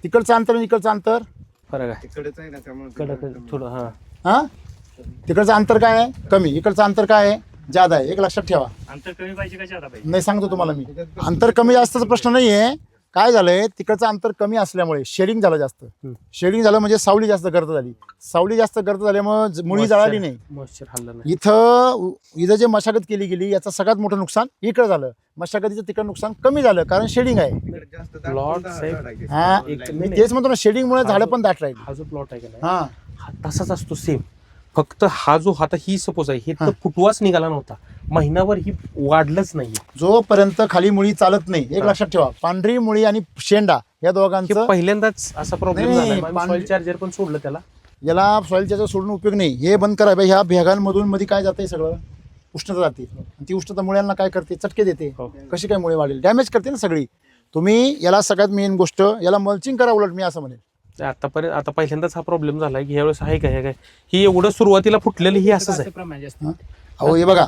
तिकडचं अंतर आणि इकडचं अंतर फरक आहे. कडक थोडं. हा, तिकडचं अंतर काय आहे? कमी. इकडचं अंतर काय आहे? जादा आहे. एक लक्षात ठेवा. अंतर कमी पाहिजे का जादा पाहिजे? नाही, सांगतो तुम्हाला मी. अंतर कमी जास्तचा प्रश्न नाहीये. काय झालंय, तिकडचं अंतर कमी असल्यामुळे शेडिंग झालं जास्त. शेडिंग झालं म्हणजे सावली जास्त गर्द झाली. सावली जास्त गर्द झाल्यामुळे मुळी जळाली नाही. मॉइश्चर हल्लं नाही. इथं जे मशागत केली गेली याचं सगळ्यात मोठं नुकसान इकडं झालं. मशागतीचं तिकडं नुकसान कमी झालं, कारण शेडिंग आहे. प्लॉट साहेब, हा, मी तेच म्हणतो ना, शेडिंगमुळे झाडं पण दाट राहील. हा जो प्लॉट आहे का नाही, हा, हा तसाच असतो सेम. फक्त हा जो आता ही सपोज आहे, हे तर फुटवाच निघाला नव्हता, महिनाभर ही वाढलंच नाही. जोपर्यंत खाली मुळी चालत नाही. एक लक्षात ठेवा, पांढरी मुळी आणि शेंडा या दोघांचं पहिल्यांदाच असा प्रॉब्लेम नाही, झाला. सॉइल चार्जर पण सोडलं त्याला. याला सॉइल चार्जर सोडून उपयोग नाही. हे बंद करा. ह्या भेगांमधून मध्ये काय जाते, सगळं उष्णता जाते. आणि ती उष्णता मुळ्यांना काय करते? चटके देते. कशी काय मुळे वाढेल? डॅमेज करते ना सगळी. तुम्ही याला सगळ्यात मेन गोष्ट, याला मल्चिंग करा. उलट मी असं म्हणेल, आतापर्यंत आता पहिल्यांदाच हा प्रॉब्लेम झालाय की ह्यावेळेस आहे काय ही एवढं सुरुवातीला फुटलेलं ही असंच आहे. अहो हे बघा,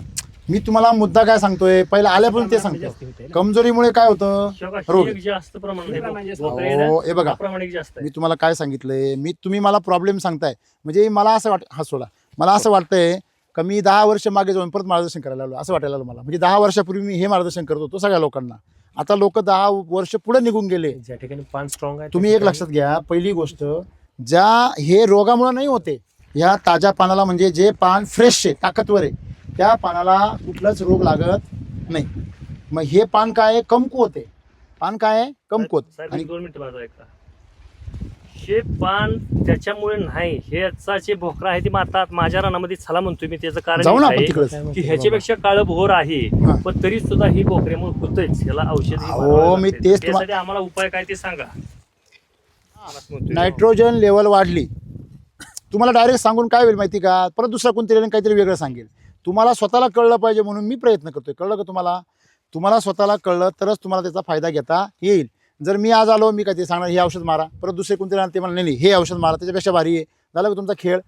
मी तुम्हाला मुद्दा काय सांगतोय, पहिला आल्यापासून ते सांगतो. कमजोरीमुळे काय होतं? रोग. जास्त प्रमाणात हो, हे बघा, प्रमाणिक जास्त आहे. मी तुम्हाला काय सांगितलंय, तुम्ही मला प्रॉब्लेम सांगताय म्हणजे मला असं हा सोडा, मला असं वाटतंय का मी 10 वर्ष मागे जाऊन परत मार्गदर्शन करायला लागलो असं वाटायला लागलं मला. म्हणजे 10 वर्षापूर्वी मी हे मार्गदर्शन करत होतो सगळ्या लोकांना. आता लोक 10 वर्ष पुढे निघून गेले. ज्या ठिकाणी पान स्ट्रॉंग आहे तुम्ही एक लक्षात घ्या, पहिली गोष्ट, ज्या हे रोगामुळे नाही होते, ह्या ताज्या पानाला, म्हणजे जे पान फ्रेश आहे, ताकदवर आहे, त्या पानाला कुठलाच रोग लागत नाही. मग हे पान काय आहे? कमकुवत आहे. पान काय आहे? कमकुवत. आणि 2 मिनिटं माझा ऐका. हे पान त्याच्यामुळे नाही, ह्याचा जे भोकरा आहे ते मारतात. माझ्या रानामध्ये छाला म्हणतोय मी, त्याचं कारण जाऊ ना आपण आहे तिकडे. की ह्याच्यापेक्षा काळं भोर आहे, पण तरी सुद्धा ही भोकऱ्यामुळे होतच. ह्याला औषध मी तेच आम्हाला उपाय काय ते सांगा. नायट्रोजन लेवल वाढली, तुम्हाला डायरेक्ट सांगून काय होईल माहिती का? परत दुसरा कोणतरी काहीतरी वेगळं सांगेल. तुम्हाला स्वतःला कळलं पाहिजे म्हणून मी प्रयत्न करतोय. कळलं का तुम्हाला? तुम्हाला स्वतःला कळलं तरच तुम्हाला त्याचा फायदा घेता येईल. जर मी आज आलो, मी काय ते सांगणार हे औषध मारा, परत दुसरे कोणतरी ते मला नाही हे औषध मारा, त्याच्यापेक्षा भारी आहे, झालं का तुमचा खेळ?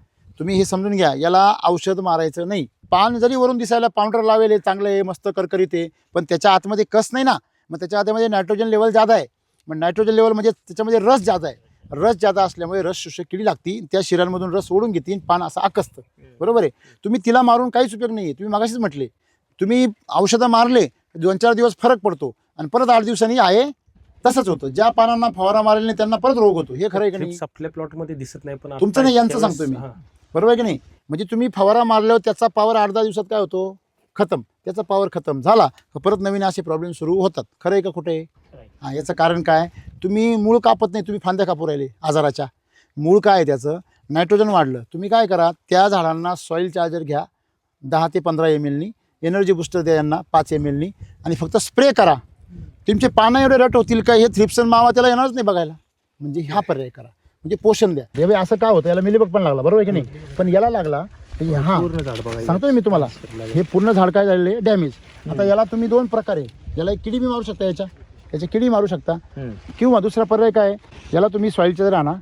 तुम्ही हे समजून घ्या, याला औषध मारायचं नाही. पान जरी वरून दिसायला पावडर लावेल, चांगलं आहे, मस्त करकरीत आहे, पण त्याच्या आतमध्ये कस नाही ना. मग त्याच्या आतमध्ये नायट्रोजन लेवल जादा आहे. मग नायट्रोजन लेवल म्हणजे त्याच्यामध्ये रस जादा आहे. रस जादा असल्यामुळे रस शोषक किडी लागती, त्या शिरांमधून रस ओढून घेते, पान असं आकसतं. बरोबर आहे? तुम्ही तिला मारून काहीच उपयोग नाही आहे. तुम्ही मागाशीच म्हटले, तुम्ही औषधं मारले 2-4 दिवस फरक पडतो आणि परत 8 दिवसांनी आहे तसंच होतं. ज्या पानांना फवारा मारले नाही त्यांना परत रोग होतो. हे खरं आहे का नाही? थ्रिप्स आपल्या प्लॉटमध्ये दिसत नाही, पण तुमचं नाही, यांचं सांगतोय मी. बरोबर आहे की नाही? म्हणजे तुम्ही फवारा मारल्यावर त्याचा पॉवर 8-10 दिवसात काय होतो? खतम. त्याचा पॉवर खतम झाला परत नवीन असे प्रॉब्लेम सुरू होतात. खरं आहे का कुठे? हां, याचं कारण काय? तुम्ही मूळ कापत नाही, तुम्ही फांद्या कापू राहिले आजाराच्या. मूळ काय आहे त्याचं? नायट्रोजन वाढलं. तुम्ही काय करा, त्या झाडांना सॉईल चार्जर घ्या 10 ते 15 ml, एनर्जी बुस्टर द्या यांना 5 ml, आणि फक्त स्प्रे करा. तुमचे पानं एवढे रट होतील का हे थ्रिप्सन मावा त्याला येणारच नाही बघायला. म्हणजे हा पर्याय करा, म्हणजे पोषण द्या. हे बघ, असं काय होतं, याला मिलीबग पण लागला, बरोबर आहे की नाही? पण याला लागला हा सांगतोय मी तुम्हाला, हे पूर्ण झाड काय झालेलं डॅमेज. आता याला तुम्ही 2 प्रकारे, याला एक किडी बी मारू शकता, याच्या किडी मारू शकता, किंवा दुसरा पर्याय काय, याला तुम्ही सॉईल चार्जर आणा,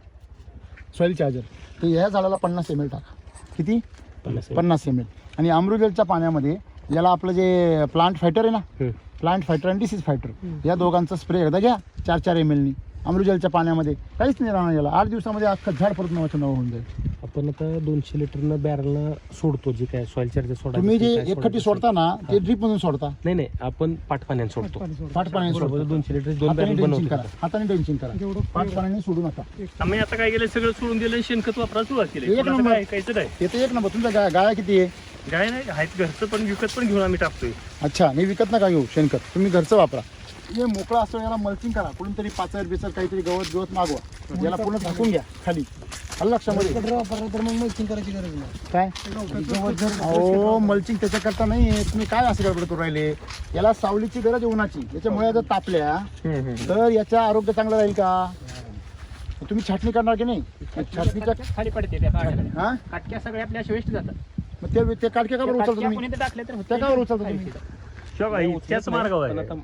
सॉईल चार्जर. तर या झाडाला 50 ml टाका. किती? 50 ml. आणि अमृतजलच्या पाण्यामध्ये याला आपलं जे प्लांट फायटर आहे ना, प्लांट फायटर आणि डिसीज फायटर, या दोघांचा स्प्रे एकदा घ्या 4-4 ml अमृतजलच्या पाण्यामध्ये. काहीच नाही राहणार याला. 8 दिवसामध्ये अख्खं झाड परत नवं होऊन जाईल. आपण आता 200 लिटरनं बॅरलनं सोडतो, जे काय सॉईल चार्जर सोडा. तुम्ही जे एकखट्टी सोडता ना, ते ड्रीप मधून सोडता. नाही, आपण पाटपाण्याने सोडतो. पाटपाण्याने सोडतो. 200 लिटर 2 बॅरल हाताने बनवतो. करा, हाताने ड्रेंचिंग करा, पाटपाण्याने सोडू नका. आम्ही आता काय केलं, सगळं सोडून दिलं, शेणखत वापरायला सुरुवात केली. एक नंबर. ऐकायचं नाही. ते तर एक नंबर. तुमच्या गाया किती आहे? गाय नाही आहेत, घरचं पण विकत पण घेऊन आम्ही टाकतोय. अच्छा, नाही विकत नका घेऊ शेणखत, तुम्ही घरचं वापरा. हे मोकळा असतो, याला मल्चिंग करा. कुठून तरी पाचर बिचर काहीतरी गवत मागवा, याला पूर्ण झाकून घ्या खाली. आलं लक्षामध्ये? वापरलं तर मग मल्चिंग करायची गरज नाही. काय अहो, मल्चिंग त्याच्याकरता नाही. तुम्ही काय असं गडबड करू राहिले? याला सावलीची गरज आहे, उन्हाची. याच्यामुळे जर तापल्या तर याचं आरोग्य चांगलं राहील का? तुम्ही छाटणी करणार की नाही? छाटणीच्या खाली पडते हा, काटक्या सगळ्या आपल्या वेस्ट जातात. मग ते काढके का बरं उचलता तुम्ही? टाकले तर त्या का बरं उचलता तुम्ही? त्याच मार्गावर आहे.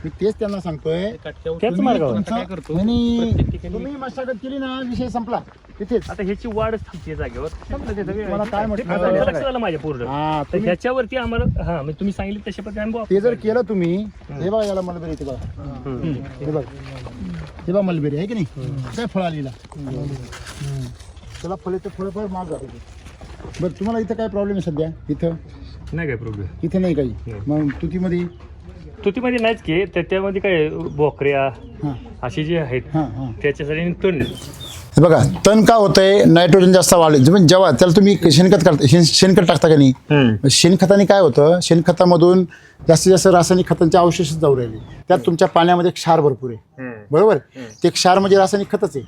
मी तेच त्यांना सांगतोय. त्याच मार्गावर आहे. तुम्ही मशागत केली ना, विषय संपला तिथेच. आता ह्याची वाढच थांबते जागेवर. मला काय आता म्हटलं, लक्षात आलं माझ्या पूर्ण. हा, तर ह्याच्यावरती आम्हाला हा म्हणजे तुम्ही सांगितलं तशा पद्धतीने आम्ही ते जर केलं तुम्ही, हे बघा याला मलबेरी येते बघा, हे बघ, हे बघा मलबेरी आहे की नाही? काय फळ आलेला, त्याला फळ येतं, फळ माग जाते. बरं, तुम्हाला इथं काय प्रॉब्लेम आहे सध्या? इथं नाही काय प्रॉब्लेम. इथं नाही काही. मग तुतीमध्ये तुतीमध्ये नाहीच की, त्याच्यामध्ये काय बोकऱ्या हां अशी जी आहेत हां हां त्याच्यासाठी तण. हे बघा, तण का होतंय? नायट्रोजन जास्त वाढले. जेव्हा त्याला तुम्ही शेणखत करता, शेणखत टाकता का नाही? शेणखताने काय होतं? शेणखतामधून जास्तीत जास्त रासायनिक खतांचे अवशेष जाऊ राहिले. त्यात तुमच्या पाण्यामध्ये क्षार भरपूर आहे, बरोबर? ते क्षार म्हणजे रासायनिक खतच आहे.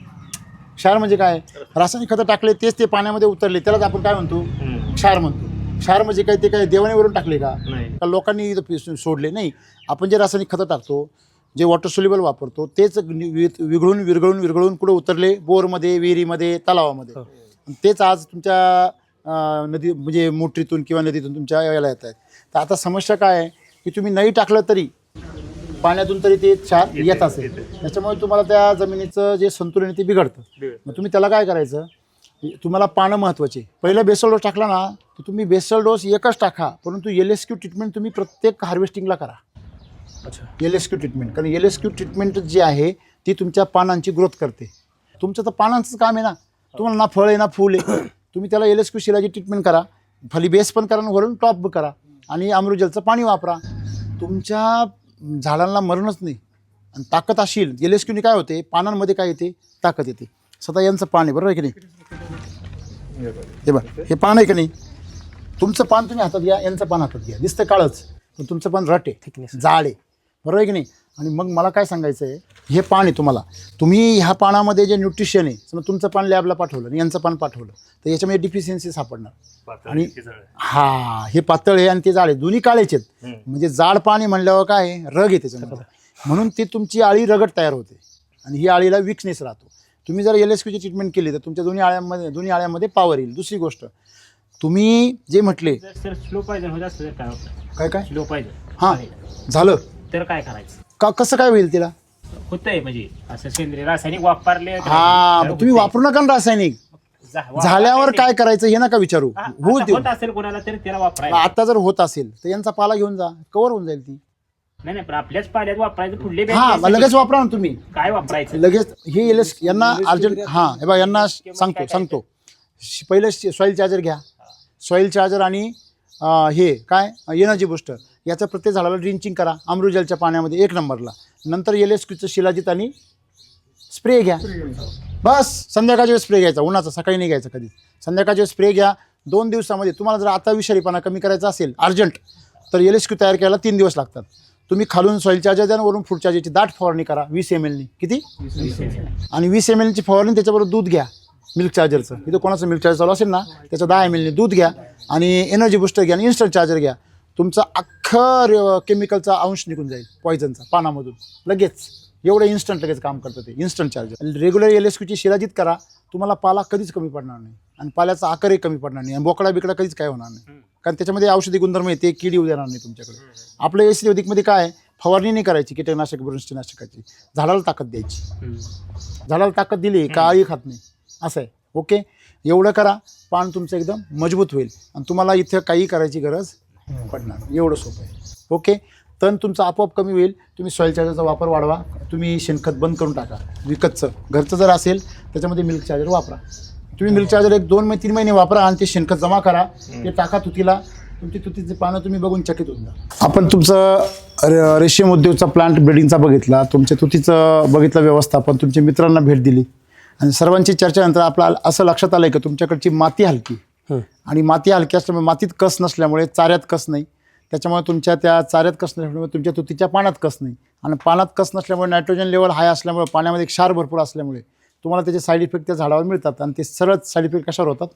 क्षार म्हणजे काय? रासायनिक खतं टाकले तेच ते पाण्यामध्ये उतरले, त्यालाच आपण काय म्हणतो? क्षार म्हणतो. क्षार म्हणजे काय? ते काय देवाणीवरून टाकले का? का लोकांनी सोडले? नाही. आपण जे रासायनिक खतं टाकतो, जे वॉटर सोल्युबल वापरतो, तेच विरघळून कुठे उतरले? बोरमध्ये, विहिरीमध्ये, तलावामध्ये. तेच आज तुमच्या नदी म्हणजे मोटरीतून किंवा नदीतून तुमच्या याला येत आहेत. तर आता समस्या काय आहे की तुम्ही नाही टाकलं तरी पाण्यातून तरी ते क्षार येत असेल. त्याच्यामुळे तुम्हाला त्या जमिनीचं जे संतुलन आहे ते बिघडतं. मग तुम्ही त्याला काय करायचं? तुम्हाला पानं महत्त्वाचे. पहिला बेसल डोस टाकला ना, तर तुम्ही बेसल डोस एकच टाका, परंतु LSQ ट्रीटमेंट तुम्ही प्रत्येक हार्वेस्टिंगला करा. अच्छा, LSQ ट्रीटमेंट. कारण LSQ ट्रीटमेंट जी आहे ती तुमच्या पानांची ग्रोथ करते. तुमचं तर पानांचंच काम आहे ना, तुम्हाला ना फळ आहे ना फूल आहे. तुम्ही त्याला LSQ शिलाची ट्रीटमेंट करा, खाली बेस पण करा, वरून टॉप करा, आणि अमृतजलचं पाणी वापरा. तुमच्या झाडांना मरणच नाही. आणि ताकद असेल, LSQने काय होते? पानांमध्ये काय येते? ताकद येते. सध्या यांचं पान आहे, बरोबर आहे की नाही? हे बघा, हे पान आहे की नाही? तुमचं पान तुम्ही हातात घ्या, यांचं पान हातात घ्या. दिसतं काळच, पण तुमचं पान रट आहे, जाड आहे, बरोबर आहे की नाही? आणि मग मला काय सांगायचं आहे, हे पान आहे तुम्हाला, तुम्ही ह्या पानामध्ये जे न्यूट्रिशन आहे, समजा तुमचं पान लॅबला पाठवलं आणि यांचं पान पाठवलं, तर याच्यामध्ये डिफिशियन्सी सापडणार. आणि हा, हे पातळ आहे आणि ते जाड आहे, दोन्ही काळेच आहेत. म्हणजे जाड पाणी म्हणल्यावर काय रग आहे त्याच्यामध्ये, म्हणून ती तुमची आळी रगट तयार होते आणि ही आळीला विकनेस राहतो. तुम्ही जर LSQची ट्रीटमेंट केली तर तुमच्या दोन्ही आळ्यामध्ये पॉवर येईल. दुसरी गोष्ट, तुम्ही जे म्हटले सर स्लो पाहिजे होत असतं तर काय काय स्लो पाहिजे हां झालं तर काय करायचं? का, कसं काय होईल तिला? होतंय म्हणजे असं सेंद्रिय रासायनिक वापरले हा, तुम्ही वापरू नका ना रासायनिक. झाल्यावर काय करायचं हे नका विचारू. होत असेल कोणाला तरी त्याला वापरायचं. आता जर होत असेल तर यांचा पाला घेऊन जा, कव्हर होऊन जाईल ती. नाही पण आपल्याच पाल्यात वापरायचं. पुढले हा, लगेच वापरा ना तुम्ही, काय वापरायचं लगेच. हे यांना अर्जंट. हां, हे बघा, यांना सांगतो पहिले सॉईल चार्जर घ्या. सॉईल चार्जर आणि हे काय एनर्जी बुस्टर याचं प्रत्येक झाडाला ड्रिंचिंग करा अमृतजलच्या पाण्यामध्ये 1 नंबरला. नंतर LSQचं शिलाजीत आणि स्प्रे घ्या. बस संध्याकाळच्या वेळेस स्प्रे घ्यायचा, उन्हाचा, सकाळी नाही घ्यायचा कधी. संध्याकाळच्या वेळेस स्प्रे घ्या. 2 दिवसामध्ये तुम्हाला जर आता विषारीपणा कमी करायचा असेल अर्जंट, तर LSQ तयार करायला 3 दिवस लागतात. तुम्ही खालून सॉईल चार्जर द्या, वरून फूड चार्जरची दाट फवारणी करा 20 ml. किती? 20 ml. आणि 20 ml फवारणी, त्याच्याबरोबर दूध घ्या मिल्क चार्जरचं. इथं कोणाचं मिल्क चार्जर चालू असेल ना, त्याचं 10 ml दूध घ्या आणि एनर्जी बुस्टर घ्या आणि इन्स्टंट चार्जर घ्या. तुमचा अख्खं केमिकलचा अंश निघून जाईल पॉयझनचा पानामधून लगेच. एवढं इन्स्टंट लगेच काम करतं ते इन्स्टंट चार्जर. रेग्युलर LSQची शिलाजीत करा, तुम्हाला पाला कधीच कमी पडणार नाही आणि पाल्याचा आकारही कमी पडणार नाही आणि बोकडा बिकडा कधीच काय होणार नाही, कारण त्याच्यामध्ये औषधी गुणधर्म आहे, ते कीड येऊ देणार नाही तुमच्याकडे. आपल्या आयुर्वेदिकमध्ये काय आहे, फवारणी नाही करायची कीटकनाशक बुरशीनाशकाची, झाडाला ताकद द्यायची. झाडाला ताकद दिली का आळी खात नाही, असं आहे. ओके, एवढं करा, पान तुमचं एकदम मजबूत होईल आणि तुम्हाला इथं काही करायची गरज पडणार नाही. एवढं सोपं आहे. ओके, तण तुमचं आपोआप कमी होईल. तुम्ही सॉईल चार्जरचा वापर वाढवा. तुम्ही शेणखत बंद करून टाका विकतचं. घरचं जर असेल त्याच्यामध्ये मिल्क चार्जर वापरा. तुम्ही मिल्क चार्जर 1-2-3 महिने वापरा आणि ते शेणखत जमा करा, ते टाका तुतीला. तुमची तुतीचे पानं तुम्ही बघून चकित होऊन जा. आपण तुमचं रेशीम उद्योगचा प्लांट ब्रीडिंगचा बघितला, तुमच्या तुतीचं बघितलं व्यवस्थापन, तुमच्या मित्रांना भेट दिली आणि सर्वांची चर्चेनंतर आपलं असं लक्षात आलं की तुमच्याकडची माती हलकी आणि माती हलकी असल्यामुळे मातीत कस नसल्यामुळे चाऱ्यात कस नाही, त्याच्यामुळे तुमच्या त्या चाऱ्यात कस नसल्यामुळे तुमच्या तुतीच्या पाण्यात कस नाही आणि पाण्यात कस नसल्यामुळे नायट्रोजन लेवल हाय असल्यामुळे पाण्यामध्ये क्षार भरपूर असल्यामुळे तुम्हाला त्याचे साईड इफेक्ट त्या झाडावर मिळतात आणि ते सरळ साईड इफेक्ट कशावर होतात?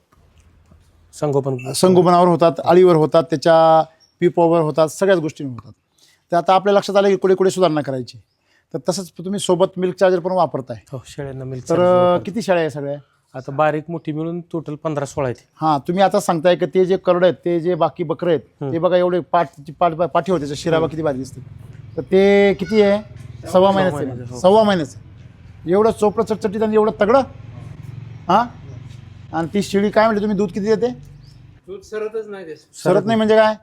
संगोपनावर होतात, अळीवर होतात, त्याच्या पिपावर होतात, सगळ्याच गोष्टींवर होतात. तर आता आपल्या लक्षात आलं की कुठे कुठे सुधारणा करायची. तर तसंच तुम्ही सोबत मिल्क चार्जर पण वापरताय. शेळ्यांना मिल्क. तर किती शेळ्या आहे सगळ्या? आता बारीक मोठी मिळून टोटल 15-16 आहेत. हां, तुम्ही आता सांगताय की ते जे करड आहेत, ते जे बाकी बकरं आहेत, ते बघा एवढे पाठी होते, त्याच्या शिराबा किती भारी दिसते. तर ते किती आहे? 1.25 महिन्याचं. 1.25 महिन्याचं एवढं चोपडं चटचटीत आणि एवढं तगडं. हां, आणि ती शिळी काय म्हणजे तुम्ही दूध किती देते? दूध सरतच नाही ते. सरत नाही म्हणजे काय?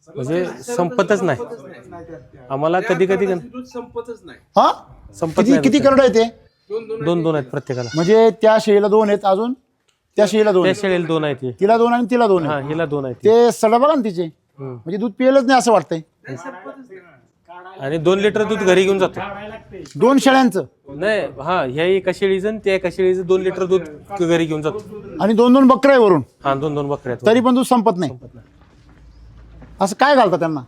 म्हणजे संपतच नाही आम्हाला. कधी कधी दूध संपतच नाही. हां, संपत किती करड आहे ते? 2 आहेत प्रत्येकाला. म्हणजे त्या शेळीला 2 आहेत, अजून त्या शेळीला 2 त्या आहेत, शेळीला 2 आहेत, तिला 2 आणि तिला 2 हा आहेत. हिला 2 आहेत. ते सडा बघा ना तिचे, म्हणजे दूध पियलच नाही असं वाटतंय. आणि 2 लिटर दूध घरी घेऊन जातो. 2 शेळ्यांचं नाही, हा ह्या एका शेळीचं आणि त्या एका शेळीचं 2 लिटर दूध घरी घेऊन जातो. आणि 2-2 बकरं आहे वरून, हा 2 बकऱ्या आहेत. तरी पण दूध संपत नाही. असं काय घालता त्यांना?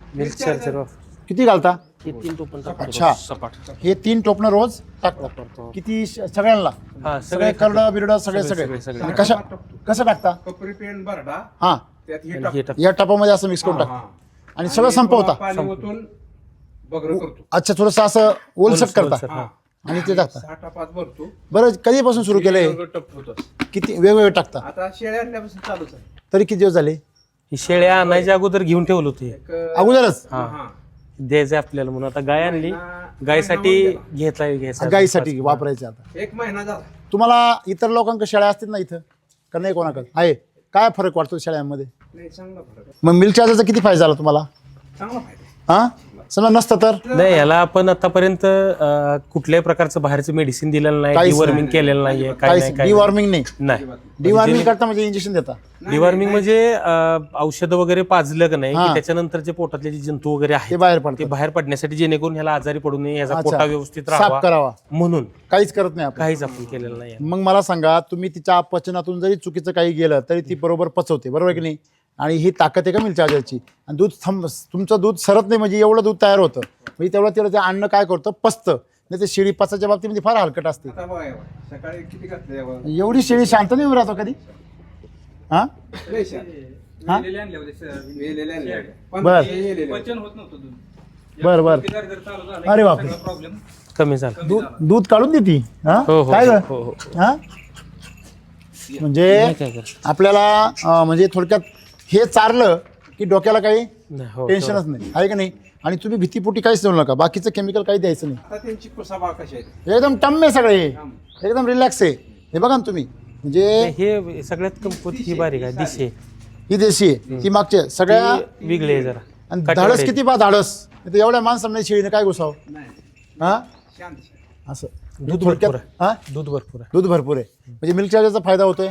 मिल्क चार्जर किती घालता? हे 3 टोपण टाकतो अच्छा. सपाट. हे 3 टोपणं रोज टाकतात. किती सगळ्यांना? हा सगळे करड बिरड सगळे. सगळे. आणि कसं टाकता? कपरी पेंट भरडा हा, त्यात हे हे टाक. या टपामध्ये असं मिक्स करून टाकता आणि सगळं संपवता. पाणी ओतून बगर करतो. अच्छा, थोडंसं असं ओलसट करता ओलसर, हा. आणि ते टाकता. 6 टपात भरतो. बरं, कधीपासून सुरू केलंय? टप होतं. किती वेगवेगळे टाकता? आता शेळ्या आणल्यापासून चालूच आहे. तरी किती दिवस झाले? ही शेळ्या आणायच्या अगोदर घेऊन ठेवलं होते. अगोदरच हा. द्यायचं आपल्याला म्हणून. आता गाय आणली, गायसाठी घ्यायचा गाईसाठी वापरायचे. आता 1 महिना झाला. तुम्हाला इतर लोकांकडे शेळ्या असतील ना इथं, का नाही कोणाकडे आहे? काय फरक वाटतो शेळ्यांमध्ये? नाही, चांगला फरक आहे. मग मिल्क चार्जरचा किती फायदा झाला तुम्हाला? चांगला फायदा आहे. हां, समजा नसतं तर? नाही, याला आपण आतापर्यंत कुठल्याही प्रकारचं बाहेरचं मेडिसिन दिलेलं नाही, काहीच डिवॉर्मिंग केलेलं नाहीये, काय काहीच नाही, काय डिवॉर्मिंग नाही. नाही. डिवॉर्मिंग करता म्हणजे इंजेक्शन देता? डिवॉर्मिंग म्हणजे औषधं वगैरे पाजलं का नाही हा. की त्याच्यानंतर जे पोटातले जे जंतू वगैरे ते आहेत बाहेर ते पडतात, बाहेर पडण्यासाठी, जेणेकरून ह्याला आजारी पडू नये, ह्याचा अच्छा. पोटा व्यवस्थित साफ राहावा करावा. म्हणून काहीच करत नाही आपण. काहीच आपण केलेलं नाही. मग मला सांगा, तुम्ही तिच्या पचनातून जरी चुकीचं काही गेलं तरी ती बरोबर पचवते, बरोबर की नाही? आणि ही ताकद आहे का मिल्क चार्जरची. आणि दूध तुमचं दूध सरत नाही म्हणजे एवढं दूध तयार होतं, म्हणजे तेवढं ते अन्न काय करतं, पचतं. नाही ते शेळी पचाच्या बाबतीमध्ये फार हलकट असते. आता बघा एवढं. सकाळी किती घातले? एवढी शेळी शांत नाही उभी राहतो कधी. हां, हा? मेलेले आणले. पण बर. हे मेलेले. बरं बरं. अरे बापरे, कमी झालं. दूध काढून देते. हां, हो हो काय गं? हो हो. हां, म्हणजे काय करायचं? आपल्याला म्हणजे थोडक्यात हे चारलं की डोक्याला काही नाही, हो, टेन्शनच नाही, आहे का नाही? आणि तुम्ही भीतीपोटी काहीच देऊ नका, बाकीचं केमिकल काही द्यायचं नाही. आता त्यांची कुसाबा कशी आहे? एकदम टम्म आहे सगळे, एकदम रिलॅक्स आहे. हे बघा ना तुम्ही, म्हणजे हे सगळ्यात कमकुवत ही बारीक आहे, दिशे ही देशी आहे, ती मागच्या सगळ्या. वेगळी आहे जरा. आणि धाडस किती बा धाडस. नाही एवढ्या माणसांना शेळीने काय घुसावं? हां, शांत. असं दूध थोडक्यात. भरपूर आहे. हां, दूध भरपूर आहे. दूध भरपूर आहे म्हणजे मिल्क चार्जरचा फायदा होतोय.